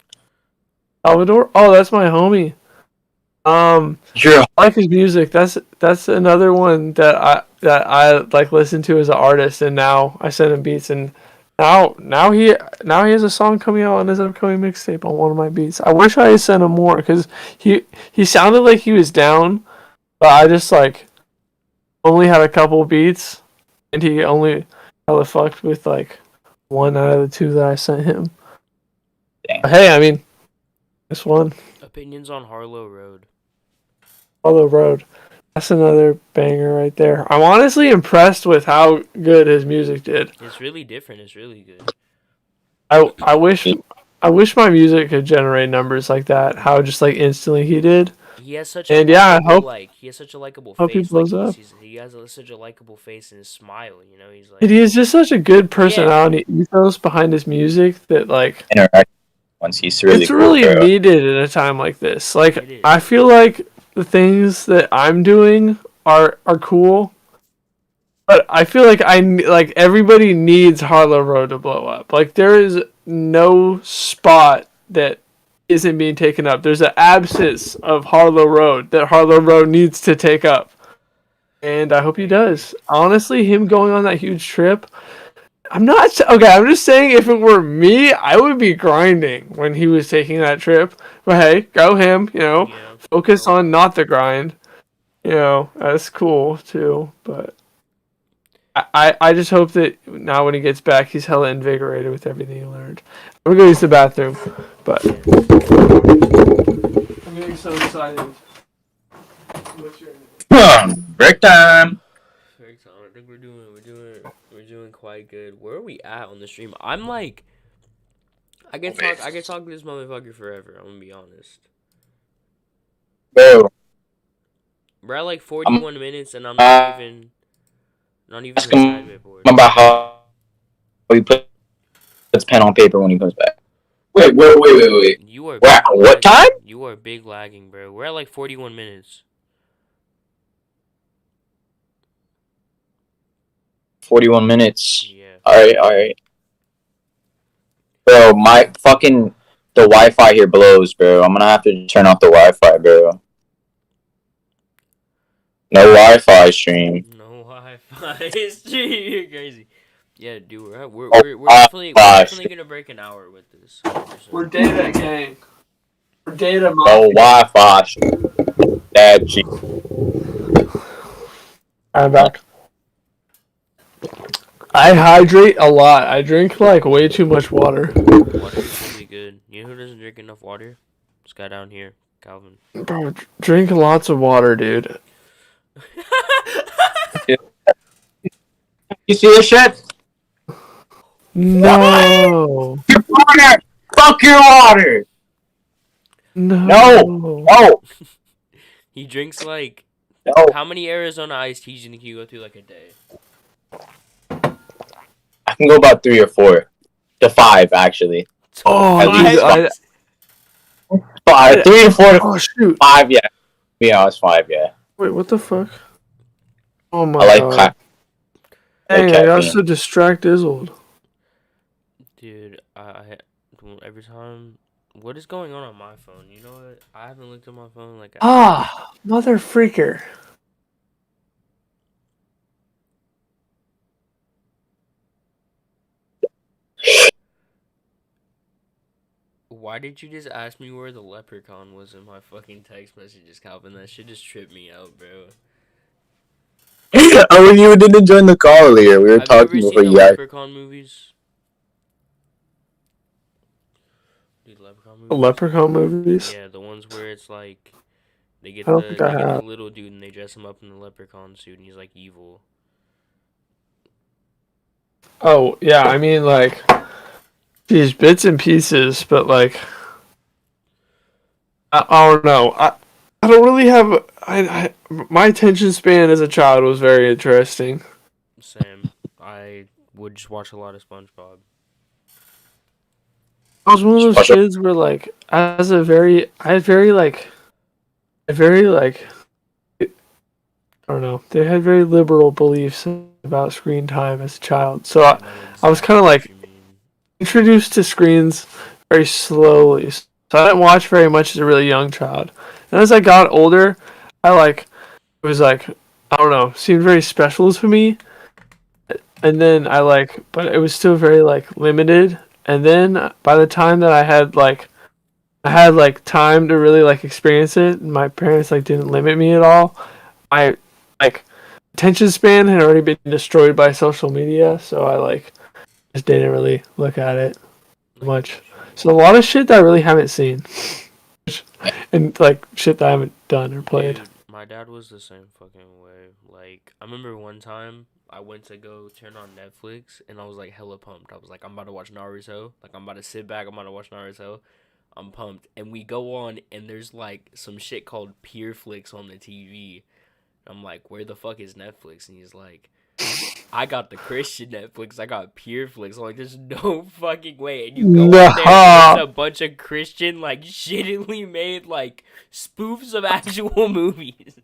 Salvador? Oh, that's my homie. You're I like his music. That's another one that I like listen to as an artist, and now I send him beats, and now he has a song coming out on his upcoming mixtape on one of my beats. I wish I had sent him more because he sounded like he was down, but I just like only had a couple beats, and he only hella fucked with like one out of the two that I sent him. Dang. But hey, I mean, This one, Opinions on Harlow Road. Hollow Road. That's another banger right there. I'm honestly impressed with how good his music did. It's really different. It's really good. I wish my music could generate numbers like that. How just like instantly he did. He has such a And yeah, I likable, hope he has such a likable hope he face. Like blows up. he has such a likable face and his smile. You know, he's like, He has just such a good personality ethos behind his music that like Interact once he's really it's cool, really bro. needed in a time like this. Like It is. I feel like the things that I'm doing are cool, but I feel like like everybody needs Harlow Road to blow up. Like there is no spot that isn't being taken up. There's an absence of Harlow Road that Harlow Road needs to take up. And I hope he does. Honestly, him going on that huge trip, I'm not okay. I'm just saying, if it were me, I would be grinding when he was taking that trip. But hey, go him. You know, yeah, focus on not the grind. You know, that's cool too. But I just hope that now when he gets back, he's hella invigorated with everything he learned. I'm gonna go use the bathroom, but I'm getting so excited. What's your name? Break time. I think we're doing quite good. Where are we at on the stream? I'm like, I can talk to this motherfucker forever. I'm gonna be honest. Bro, We're at like 41 minutes, and I'm not even a tad bit bored. about how he puts pen on paper when he comes back. Wait. You are What? big What time? lagging. You are big lagging, bro. We're at like 41 minutes. 41 minutes. Yeah. Alright. Bro, my fucking the Wi-Fi here blows, bro. I'm gonna have to turn off the Wi-Fi, bro. No Wi-Fi stream. No Wi-Fi. You're crazy. Yeah, dude. We're Oh, definitely gonna break an hour with this. 100%. We're data gang. We're data No mafia. Wi-Fi. Dad, G. I'm back. I hydrate a lot. I drink like way too much water. Water is really good. You know who doesn't drink enough water? This guy down here, Calvin. Bro, drink lots of water, dude. You see this shit? No. Your water! Fuck your water! No. No! He drinks like No! how many Arizona iced teas do you think you go through like a day? I can go about 3 or 4 to 5 actually. Oh, At dude, least 5, 3 to 4 to oh shoot. 5, yeah. Yeah, it's 5, yeah. Wait, what the fuck? Oh my I like god. Dang, I got so distracted. Dude, I every time. What is going on my phone? You know what? I haven't looked at my phone like. Ah, mother freaker. Why did you just ask me where the leprechaun was in my fucking text messages, Calvin? That shit just tripped me out, bro. Oh, you didn't join the call earlier. We were Have talking you ever before seen you the guys. leprechaun movies? Dude, leprechaun The movies? Leprechaun movies? Yeah, the ones where it's like they get I don't think I the have. little dude and they dress him up in the leprechaun suit and he's like evil. Oh, yeah, I mean, like, these bits and pieces, but, like, I don't know. I don't really have. My attention span as a child was very interesting. Same. I would just watch a lot of SpongeBob. I was one of those kids where, like, I had very, like, I don't know. They had very liberal beliefs about screen time as a child. So I was kind of, like, introduced to screens very slowly. So I didn't watch very much as a really young child. And as I got older, it was like, I don't know, seemed very special to me. And then but it was still very, like, limited. And then by the time that I had time to really, like, experience it, and my parents, like, didn't limit me at all, I, like, attention span had already been destroyed by social media. So I, like, just didn't really look at it much. So a lot of shit that I really haven't seen. and like shit that I haven't done or played. Dude, my dad was the same fucking way. Like, I remember one time I went to go turn on Netflix and I was like hella pumped. I was like, I'm about to watch Naruto. Like, I'm about to sit back. I'm about to watch Naruto. I'm pumped. And we go on and there's like some shit called Flicks on the TV. I'm like, where the fuck is Netflix? And he's like, I got the Christian Netflix. I got Flicks. I'm like, there's no fucking way. And you go on there and it's a bunch of Christian, like, shittily made, like, spoofs of actual movies.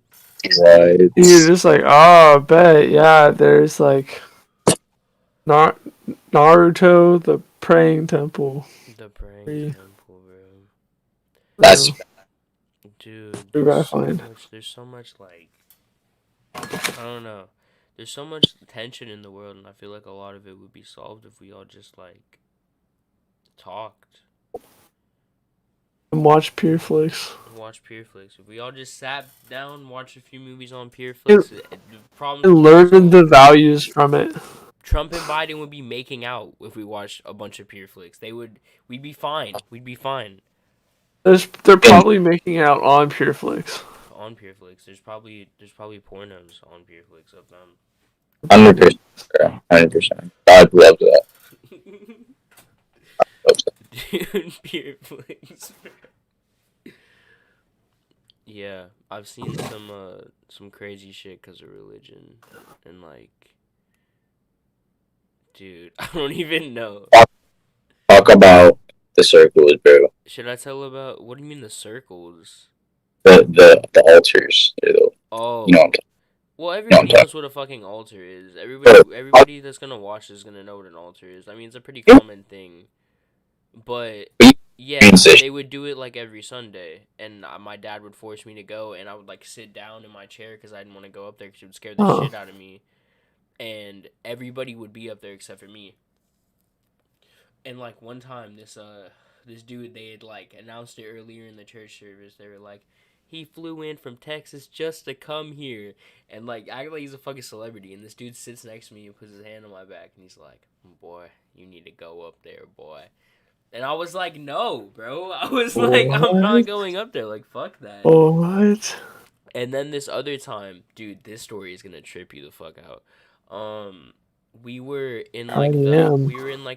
Right. You're just like, oh, I bet, yeah. There's like Naruto, the praying temple. The praying temple, bro. That's Dude, We gotta find. there's so much, like, I don't know. There's so much tension in the world, and I feel like a lot of it would be solved if we all just, like, talked. And watch Flicks. Watch Flicks. If we all just sat down, watched a few movies on Flicks, the problem And learn the values from it. Trump and Biden would be making out if we watched a bunch of Flicks. We'd be fine. We'd be fine. They're probably making out on Flicks. On Flicks, there's probably pornos on Flicks of them. 100%. 100%. I'd love that. Dude, Flicks. Yeah, I've seen some crazy shit because of religion, and like, dude, I don't even know. Talk about the circles, bro. Should I tell about what do you mean the circles? The altars. Oh, You know what I'm talking well, everybody knows what a fucking altar is. Everybody that's gonna watch is gonna know what an altar is. I mean, it's a pretty common thing, but yeah, they would do it like every Sunday, and my dad would force me to go, and I would like sit down in my chair because I didn't want to go up there because it would scare the shit out of me, and everybody would be up there except for me. And like one time, this dude, they had like announced it earlier in the church service. They were like, he flew in from Texas just to come here, and like act like he's a fucking celebrity. And this dude sits next to me and puts his hand on my back, and he's like, "Boy, you need to go up there, boy." And I was like, "No, bro." I was like, "I'm not going up there. Like, fuck that." Oh, what? And then this other time, dude, this story is gonna trip you the fuck out. We were in like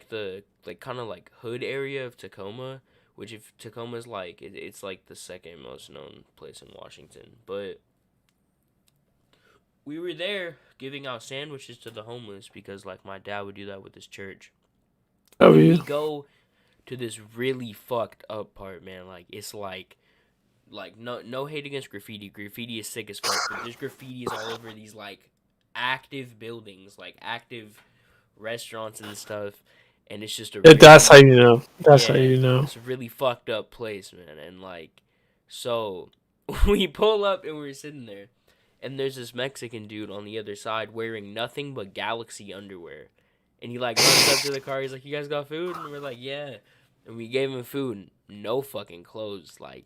the kind of like hood area of Tacoma, which if Tacoma's like it's like the second most known place in Washington. But we were there giving out sandwiches to the homeless because like my dad would do that with his church. Oh, And yeah. we go to this really fucked up part, man. Like it's like no hate against graffiti. Graffiti is sick as fuck, but there's graffitis all over these like active buildings, like active restaurants and stuff, and it's just That's how you know. That's how you know. It's a really fucked up place, man. And like, so we pull up and we're sitting there, and there's this Mexican dude on the other side wearing nothing but Galaxy underwear, and he like runs up to the car. He's like, "You guys got food?" And we're like, "Yeah." And we gave him food, no fucking clothes, like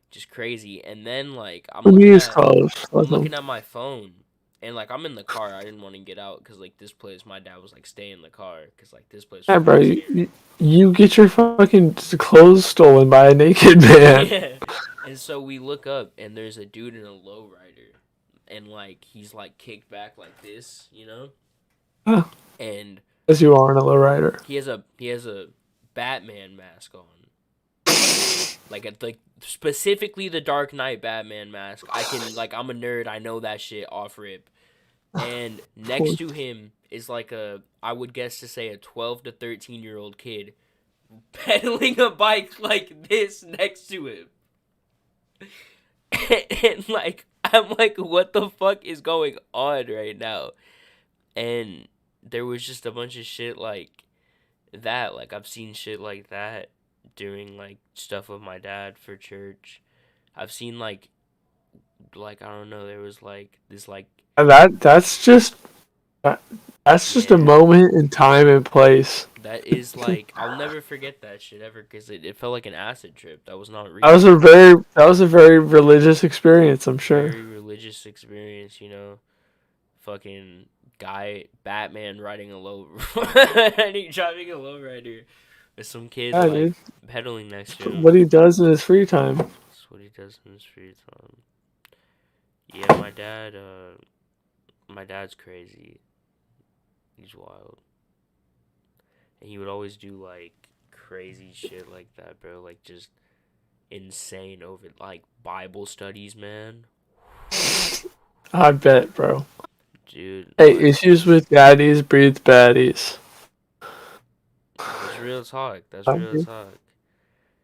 just crazy. And then like I'm looking at my phone. And, like, I'm in the car. I didn't want to get out because, like, this place, my dad was like, stay in the car because, like, this place. Yeah, bro, you get your fucking clothes stolen by a naked man. Yeah. And so we look up, and there's a dude in a lowrider. And, like, he's, like, kicked back like this, you know? Huh. And. As you are in a lowrider. He has a Batman mask on. Like specifically the Dark Knight Batman mask. I can, like, I'm a nerd. I know that shit off rip. And next to him is like I would guess to say a 12 to 13-year-old kid pedaling a bike like this next to him. And like, I'm like, what the fuck is going on right now? And there was just a bunch of shit like that. Like, I've seen shit like that doing like stuff with my dad for church. I've seen like I don't know, there was like this like that's just a moment in time and place. That is like, I'll never forget that shit ever because it felt like an acid trip. That was not real. That was a very religious experience, I'm sure. Very religious experience, you know. Fucking guy, Batman riding a driving a lowrider with some kid pedaling next to him. What he does in his free time. What he does in his free time. Yeah, my dad's crazy. He's wild. And he would always do like crazy shit like that, bro. Like just insane over like Bible studies, man. I bet, bro. Dude, Hey, like, issues with daddies breed baddies. that's real talk. That's I real agree. talk.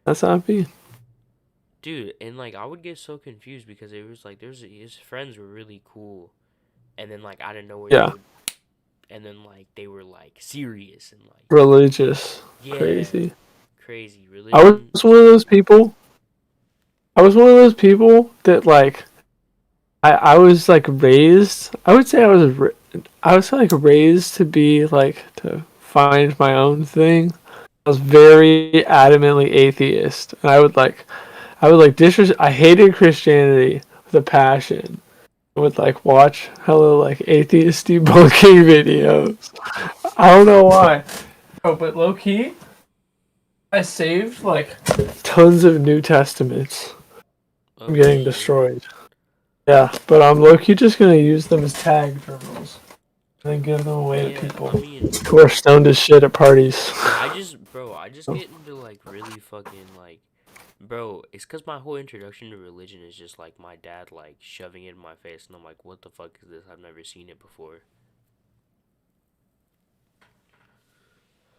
That's not me. Dude, and like I would get so confused because it was like his friends were really cool, and then like out of nowhere Yeah. and then like they were like serious and like Religious. yeah, Crazy. crazy I religion. was one of those people. I was one of those people that like I was like raised. I would say I was like raised to be like to find my own thing. I was very adamantly atheist, and I would like I hated Christianity with a passion. I would like watch hella like atheist debunking videos. I don't know why. Oh, but low key, I saved like tons of New Testaments from getting Okay. destroyed. Yeah, but I'm low key just gonna use them as tag journals and then give them away to people I mean, who are stoned as shit at parties. I just get into like really fucking like, bro, it's because my whole introduction to religion is just like my dad like shoving it in my face, and I'm like, what the fuck is this? I've never seen it before.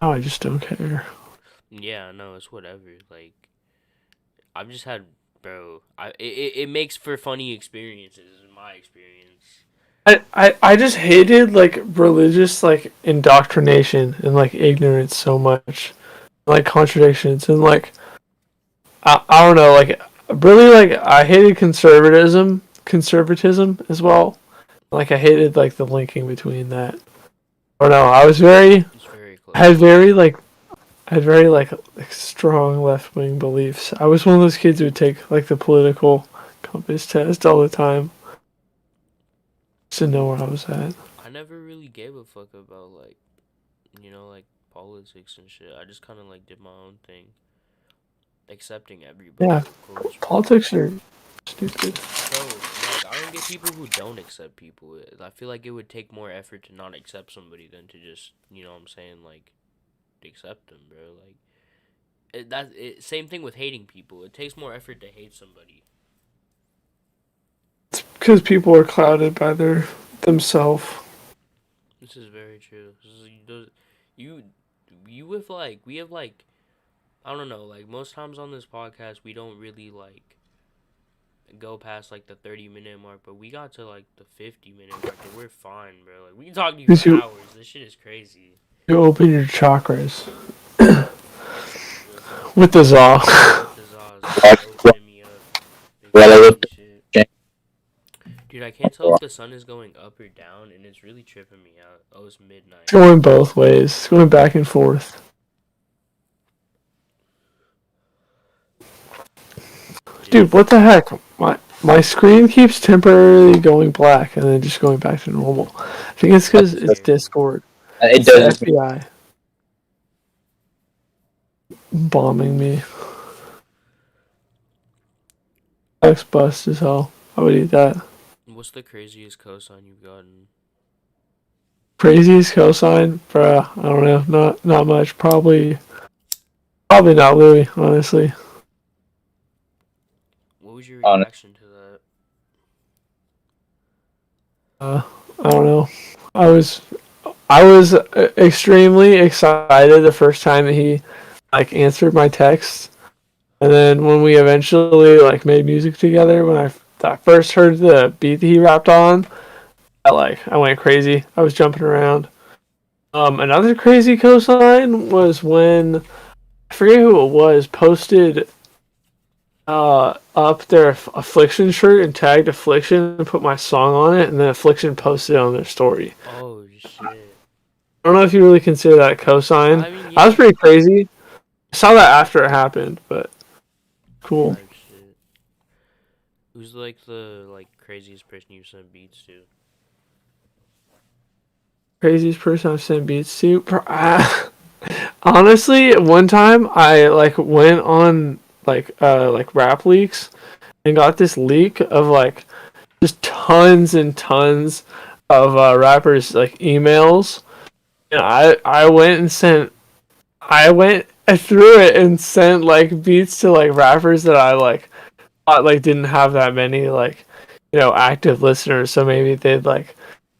Oh, I just don't care. Yeah, no, it's whatever. Like, I've just had, bro, it makes for funny experiences in my experience. I just hated like religious like indoctrination and like ignorance so much. Like contradictions and like I don't know, like really like I hated conservatism as well. Like I hated like the linking between that. I don't know, It's very I had close. very like strong left wing beliefs. I was one of those kids who would take like the political compass test all the time. Just to know where I was at. I never really gave a fuck about like, like politics and shit. I just kind of like did my own thing, accepting everybody, Yeah, of course, bro. politics are stupid. Bro, like I don't get people who don't accept people. I feel like it would take more effort to not accept somebody than to just, what I'm saying, like accept them, bro. Like same thing with hating people. It takes more effort to hate somebody. It's because people are clouded by themselves. This is very true. You, you with like we have like I don't know, like most times on this podcast we don't really like go past like the 30-minute mark, but we got to like the 50-minute mark and we're fine, bro. Like we can talk to you Because for hours. This shit is crazy. you open your chakras Real talk. with the Zaw. The Zaz opening me up. Big fucking shit. Dude, I can't tell if the sun is going up or down, and it's really tripping me out. Oh, it's midnight. It's going both ways. It's going back and forth. Dude, what the heck? My screen keeps temporarily going black and then just going back to normal. I think it's because it's Discord. It It's the does. FBI bombing me. X bust as hell. I would eat that. What's the craziest cosign you've gotten? Craziest cosign, bruh. I don't know. Not much. Probably not Louis. Honestly. What was your On it. reaction to that? I don't know. I was extremely excited the first time that he like answered my text, and then when we eventually like made music together, when I first heard the beat that he rapped on, I went crazy. I was jumping around. Another crazy cosign was when I forget who it was posted up their Affliction shirt and tagged Affliction and put my song on it, and then Affliction posted it on their story. Oh shit. I don't know if you really consider that a cosign. I mean, That was yeah. pretty crazy. I saw that after it happened, but cool. Type shit. Who's like the craziest person you sent beats to? Craziest person I've sent beats to. Honestly, one time I went on like Rap Leaks and got this leak of like just tons and tons of rappers like emails, and I went through it and sent like beats to like rappers that I like thought like didn't have that many like active listeners, so maybe they'd like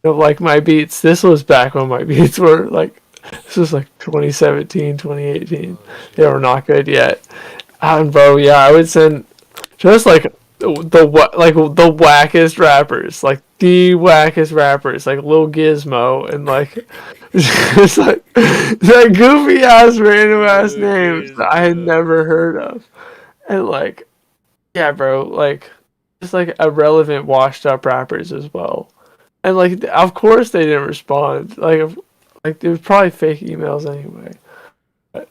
like my beats. This was back when my beats were like this was like 2017, 2018. Oh They shit. were not good yet. And bro, yeah, I would send just like the wackest rappers, like the wackest rappers, like Lil Gizmo and like just like goofy ass random ass Look names at that I had that. never heard of, and like yeah, bro, like just like irrelevant, washed up rappers as well, and like of course they didn't respond, like it was probably fake emails anyway. But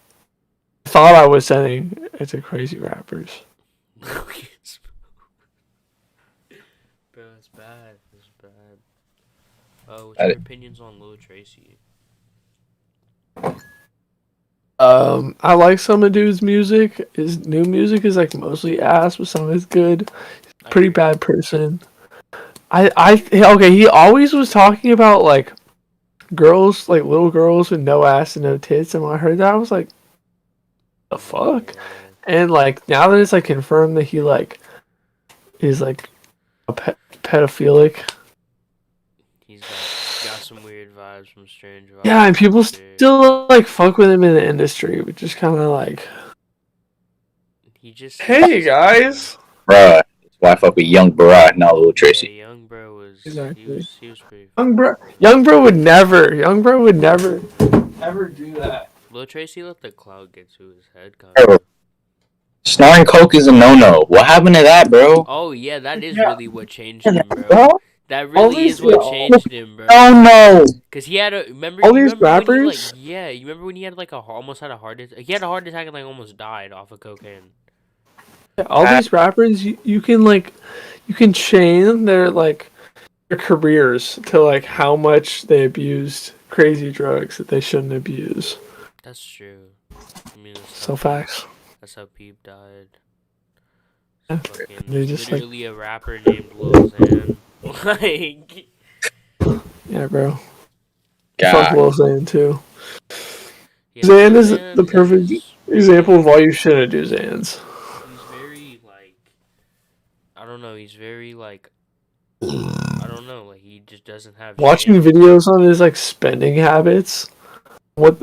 I thought I was sending it to crazy rappers. Bro, that's bad. That's bad. What's I, your opinions on Lil Tracy? I like some of dude's music. His new music is like mostly ass, but some of it's good. I Pretty agree. bad person. Okay, he always was talking about like girls, like little girls with no ass and no tits, and when I heard that I was like, the fuck? Yeah. And like now that it's like confirmed that he like is like a pedophilic. He's got some weird vibes, some strange vibes. Yeah, and people Shit. still like fuck with him in the industry, which is kind of like, He just. hey guys. bruh, that's why I fuck with Young Barack, not Lil Yeah, Tracy. young bro was. Exactly. He was pretty. Young bro would never ever do that. Lil Tracy let the cloud get to his head, kind Bro, of. snoring coke is a no-no. What happened to that, bro? Oh yeah, that is Yeah. really what changed him, bro. That really is what changed him, bro. Oh no! Cause he had a remember. All You these remember when he like rappers? yeah. You remember when he had like almost had a heart attack. He had a heart attack and like almost died off of cocaine. All these rappers, you can chain their careers to like how much they abused crazy drugs that they shouldn't abuse. That's true. I mean, So facts. that's how Peep died. Yeah. Fucking They just like, literally a rapper named Lil Xan. Like yeah, bro. Fuck God. Lil Xan too. yeah, Xan Lil is Xan the perfect is example of why you shouldn't do Xans. he's very like I don't know. He's very like I don't know. Like he just doesn't have Watching shame. videos on his like spending habits, what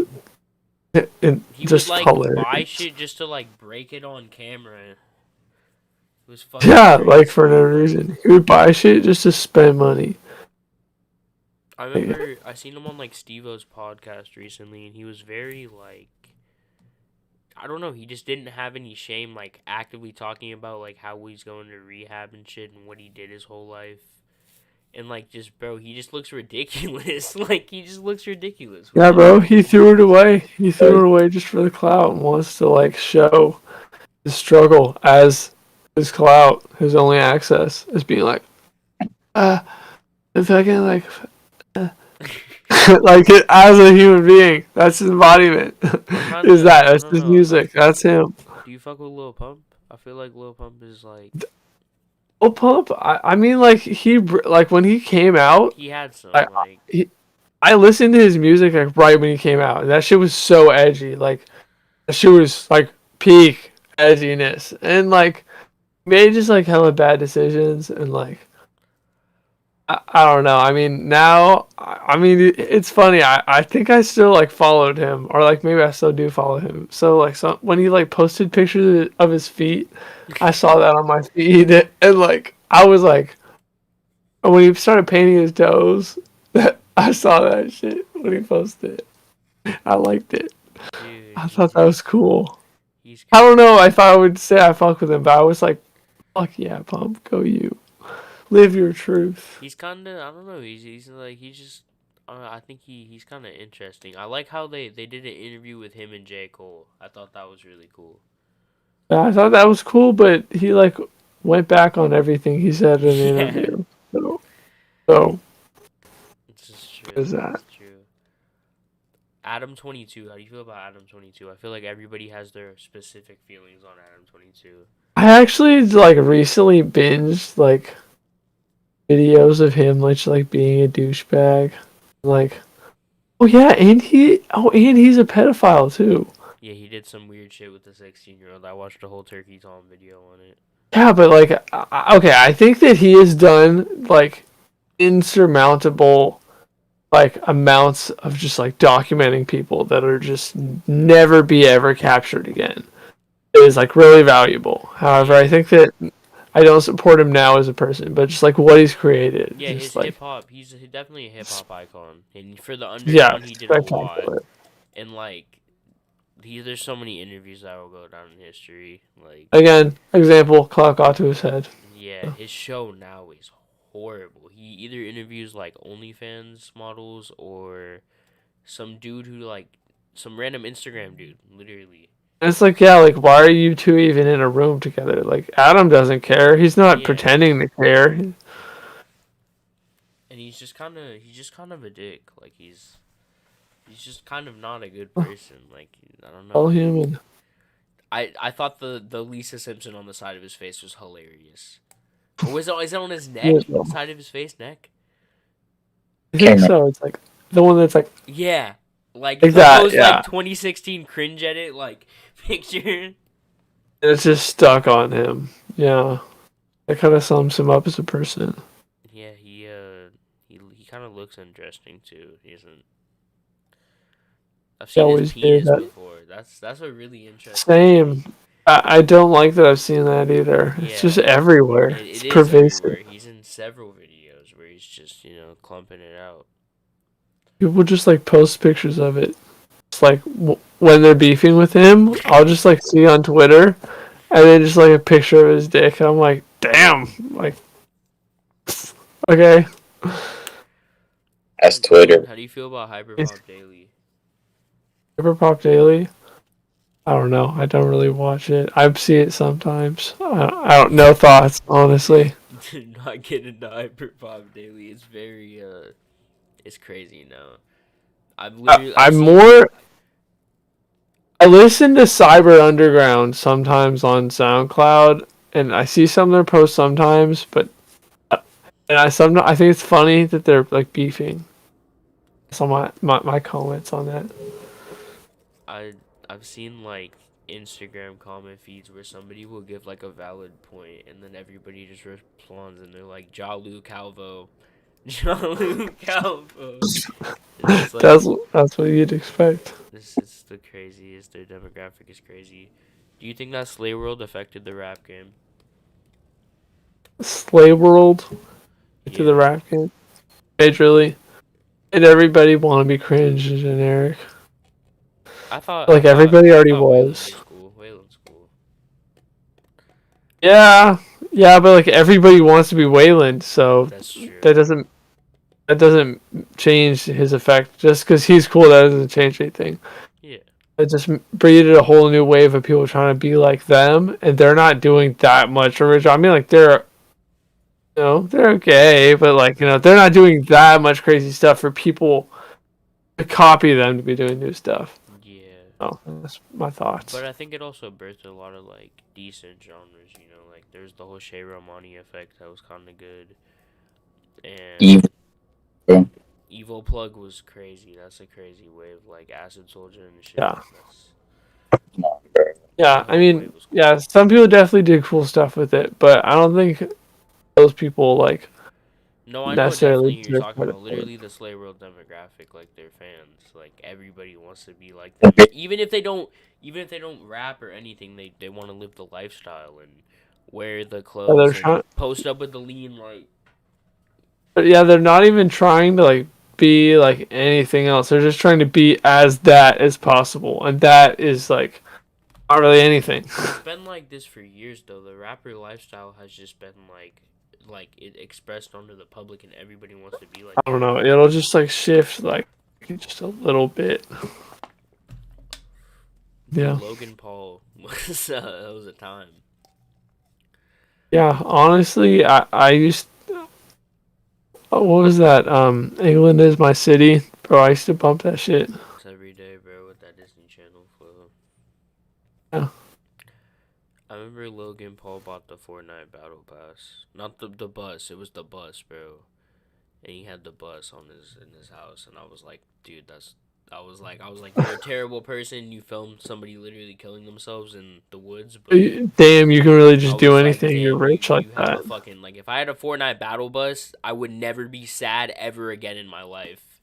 it He just would like hilarious. buy shit just to like break it on camera. It was fucking Yeah, like crazy. for no reason. He would buy shit just to spend money. I remember I seen him on like Steve-O's podcast recently, and he was very like I don't know. He just didn't have any shame, like actively talking about like how he's going to rehab and shit, and what he did his whole life. And like just bro, he just looks ridiculous. Like he just looks ridiculous. Yeah, bro, he threw it away. He threw it away just for the clout and wants to like show his struggle as his clout, his only access, as being like, if I can like, like it, as a human being. That's his embodiment. Is that? I That's don't his know. music. That's him. Do you fuck with Lil Pump? I feel like Lil Pump is like Lil Pump. I mean, like like when he came out, he had some like I listened to his music like right when he came out, and that shit was so edgy. Like that shit was like peak edginess, and like made just like hella bad decisions, and like I don't know. I mean, now I mean it's funny. I think I still like followed him, or like maybe I still do follow him. So like when he like posted pictures of his feet, I saw that on my feed, and like I was like, when he started painting his toes, I saw that shit when he posted it. I liked it. dude. I thought that was cool. He's I don't know if I would say I fuck with him, but I was like, fuck yeah, Pump, go you. Live your truth. he's kind of I don't know. He's like he's just. I think he's kind of interesting. I like how they did an interview with him and J. Cole. I thought that was really cool. Yeah, I thought that was cool, but he like went back on everything he said in the Yeah. interview. So This is true. What is that? This is true. Adam 22. How do you feel about Adam 22? I feel like everybody has their specific feelings on Adam 22. I actually like recently binged like videos of him like being a douchebag. Like, oh yeah, and he's a pedophile too. Yeah, he did some weird shit with the 16-year-old. I watched a whole Turkey Tom video on it. Yeah, but like, okay, I think that he has done like insurmountable like amounts of just like documenting people that are just never be ever captured again. It is like really valuable. However, I think that I don't support him now as a person, but just like what he's created, Yeah, just his like hip hop. He's definitely a hip hop icon, and for the yeah, underground, he did a lot. spectacular. And like, there's so many interviews that will go down in history. Like, Again, example, clock got to his head. yeah, his show now is horrible. He either interviews like OnlyFans models or some dude who like some random Instagram dude, literally. And it's like, yeah, like why are you two even in a room together? Like Adam doesn't care. He's not Yeah. pretending to care. And he's just kind of a dick. Like he's just kind of not a good person. Like I don't know. All human. I thought the Lisa Simpson on the side of his face was hilarious. Or is it on his neck? Yeah. Side of his face, neck? I think so. It's like the one that's like Yeah. Like that, those yeah. like 2016 cringe edit like picture. it's just stuck on him. Yeah. That kind of sums him up as a person. Yeah, he kind of looks interesting too. He isn't. I've seen always his did penis that. before. That's a really interesting. Same. I don't like that I've seen that either. It's Yeah. just everywhere. It It's is pervasive. everywhere. He's in several videos where he's just clumping it out. People just like post pictures of it. It's like when they're beefing with him, I'll just like see on Twitter, and then just like a picture of his dick. And I'm like, damn. Like, okay. That's Twitter. How do you feel about Hyperpop Daily? Hyperpop Daily. I don't know. I don't really watch it. I see it sometimes. I don't know thoughts, honestly. Do not get into Hyperpop Daily. It's very it's crazy now. I listen to Cyber Underground sometimes on SoundCloud, and I see some of their posts sometimes, but I think it's funny that they're like beefing. So my comments on that. I've seen like Instagram comment feeds where somebody will give like a valid point and then everybody just responds and they're like Jalu Calvo. Jalu Calvo. It's like, That's what you'd expect. this is the craziest. Their demographic is crazy. Do you think that Slay World affected the rap game? Slay World into the rap game. Majorly. And everybody want to be cringe and generic. Everybody already was. Waylon's cool. Yeah, but like everybody wants to be Wayland, so That's true. that doesn't change his effect. Just because he's cool, that doesn't change anything. Yeah. It just breeded a whole new wave of people trying to be like them, and they're not doing that much original. I mean, like they're okay, but like they're not doing that much crazy stuff for people to copy them to be doing new stuff. Yeah. Oh, that's my thoughts. But I think it also birthed a lot of like decent genres. Like there's the whole Shay Romani effect that was kind of good, and Evil Plug was crazy. That's a crazy wave, like Acid Soldier and shit. Yeah. Yeah, I mean, yeah, some people definitely did cool stuff with it, but I don't think those people like. No, I know necessarily definitely you're talking credit about. for it. Literally, the Slay World demographic, like their fans, like everybody wants to be like them. Even if they don't rap or anything, they want to live the lifestyle and wear the clothes and post up with the lean light. But yeah, they're not even trying to like be like anything else. They're just trying to be as that as possible, and that is like not really anything. It's been like this for years, though. The rapper lifestyle has just been like it expressed onto the public, and everybody wants to be like. I don't know. It'll just like shift like just a little bit. Yeah. Logan Paul was that was a time. Yeah, honestly, I used. What was that? England is my city, bro. I used to bump that shit. Every day, bro, with that Disney Channel flow. Yeah. I remember Logan Paul bought the Fortnite Battle Pass. Not the bus, it was the bus, bro. And he had the bus on his house, and I was like, dude, I was like, you're a terrible person. You filmed somebody literally killing themselves in the woods, but Damn, you can really I just do was like, anything. You're damn, rich like you have that. a fucking like. If I had a Fortnite Battle Bus, I would never be sad ever again in my life.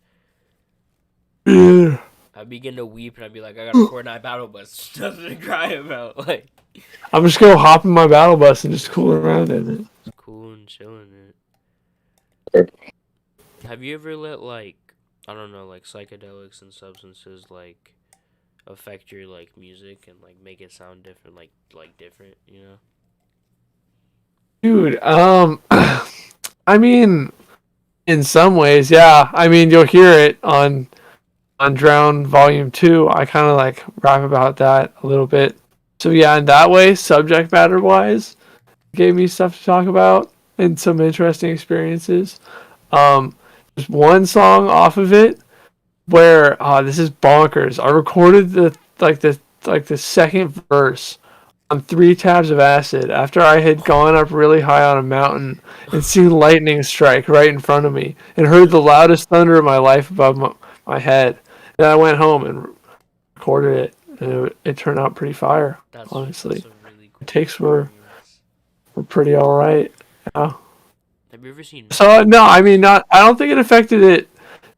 Yeah. I'd begin to weep, and I'd be like, I got a Fortnite Battle Bus, nothing to cry about. Like, I'm just gonna hop in my battle bus and just cool around in it. it's cool and chilling. Have you ever let like I don't know like psychedelics and substances like affect your like music and like make it sound different like different, you know? Dude, I mean, in some ways, yeah. I mean, you'll hear it on Drown Volume 2. I kind of like rap about that a little bit. So yeah, in that way, subject matter wise, gave me stuff to talk about and some interesting experiences. There's one song off of it where this is bonkers. I recorded the second verse on 3 tabs of acid after I had gone up really high on a mountain and seen lightning strike right in front of me and heard the loudest thunder of my life above my head. And I went home and recorded it, and it turned out pretty fire. Honestly, that's a really the cool takes were experience. pretty all right. Yeah. Have you ever seen So Mountain no, I Goats? mean not. I don't think it affected it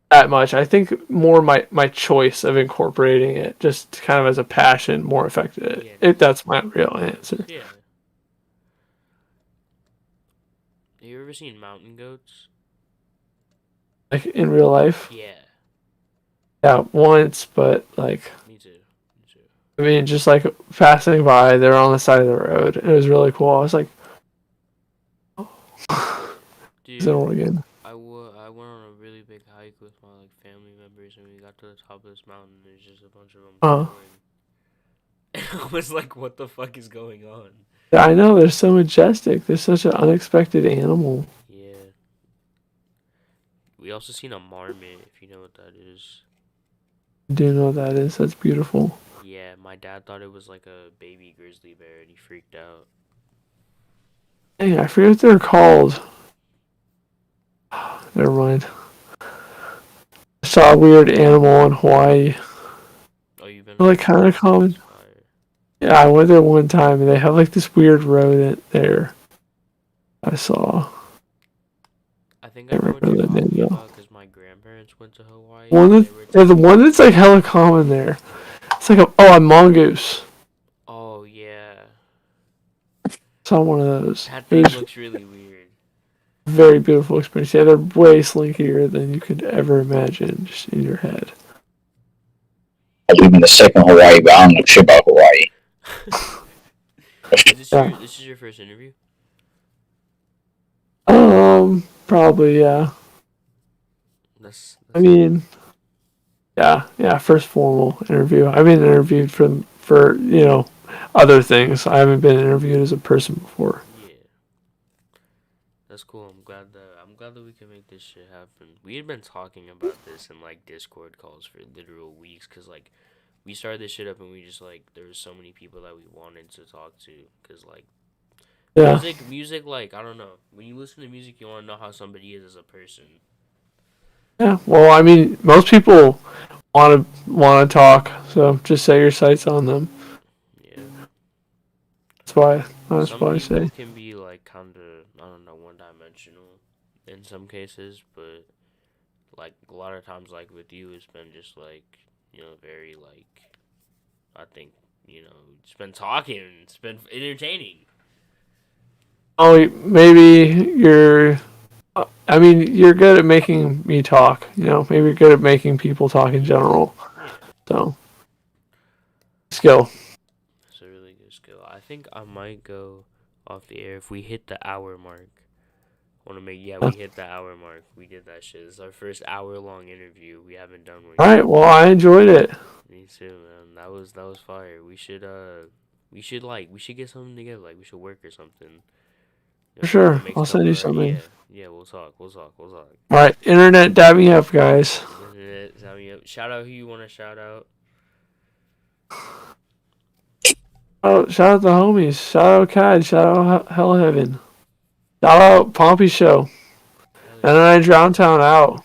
that much. I think more my choice of incorporating it, just kind of as a passion, more affected it. Yeah, If that's my real Mountain Goats. answer. Yeah. Have you ever seen Mountain Goats? Like in real life, Yeah, yeah, once, but like me too. Me too. I mean, just like passing by, they were on the side of the road. It was really cool. I was like, it's in Dude, Oregon. I went on a really big hike with my like family members, and we got to the top of this mountain. There's just a bunch of them Uh, chilling. And I was like, "What the fuck is going on?" I know they're so majestic. They're such an unexpected animal. Yeah. We also seen a marmot, if you know what that is. I do know what that is. That's beautiful. Yeah, my dad thought it was like a baby grizzly bear, and he freaked out. Dang, I forget what they're called. Never mind. I saw a weird animal in Hawaii. Oh, you've been They're to like kind Hawaii? of common. That's fire. Yeah, I went there one time and they have like this weird rodent there. I saw. I think I Can't know what remember you're the name talking though. about because my grandparents went to Hawaii One and that, they were yeah, the telling one me. that's like hella common there. It's like a mongoose. Oh yeah, Saw one of those. that It thing was looks really weird. a very beautiful experience. Yeah, they're way slinkier than you could ever imagine just in your head. I live in the second Hawaii, but I don't know shit about Hawaii. Yeah. This is your first interview? Probably, yeah. I That's mean, yeah, first formal interview. I've been interviewed for other things. I haven't been interviewed as a person before. yeah. That's cool. I'm glad that we can make this shit happen. We had been talking about this in like Discord calls for literal weeks cuz like we started this shit up and we just like there was so many people that we wanted to talk to cuz like Yeah, music like I don't know. When you listen to music you want to know how somebody is as a person. yeah. Well, I mean, most people want to talk, so just set your sights on them. Yeah. That's why. That's Some why I people say. can be like kind of I don't know one-dimensional in some cases, but like a lot of times like with you it's been just like very like I think it's been talking, it's been entertaining. Oh, maybe you're. I mean, you're good at making me talk. Maybe you're good at making people talk in general. Yeah, So, skill. it's a really good skill. I think I might go off the air if we hit the hour mark. Want to make we hit the hour mark. We did that shit. It's our first hour-long interview. We haven't done one All yet. right. Well, I enjoyed it. Me too, man. That was fire. We should get something together. Like we should work or something. For sure. Make I'll stuff send you alright. something. Yeah. We'll talk. All right. Internet, dab me up, guys. Shout out who you want to shout out. Shout out the homies. Shout out Cad. Shout out Hell Heaven. Shout out Pompey Show. Hell yeah. 99DROWNTOWN out.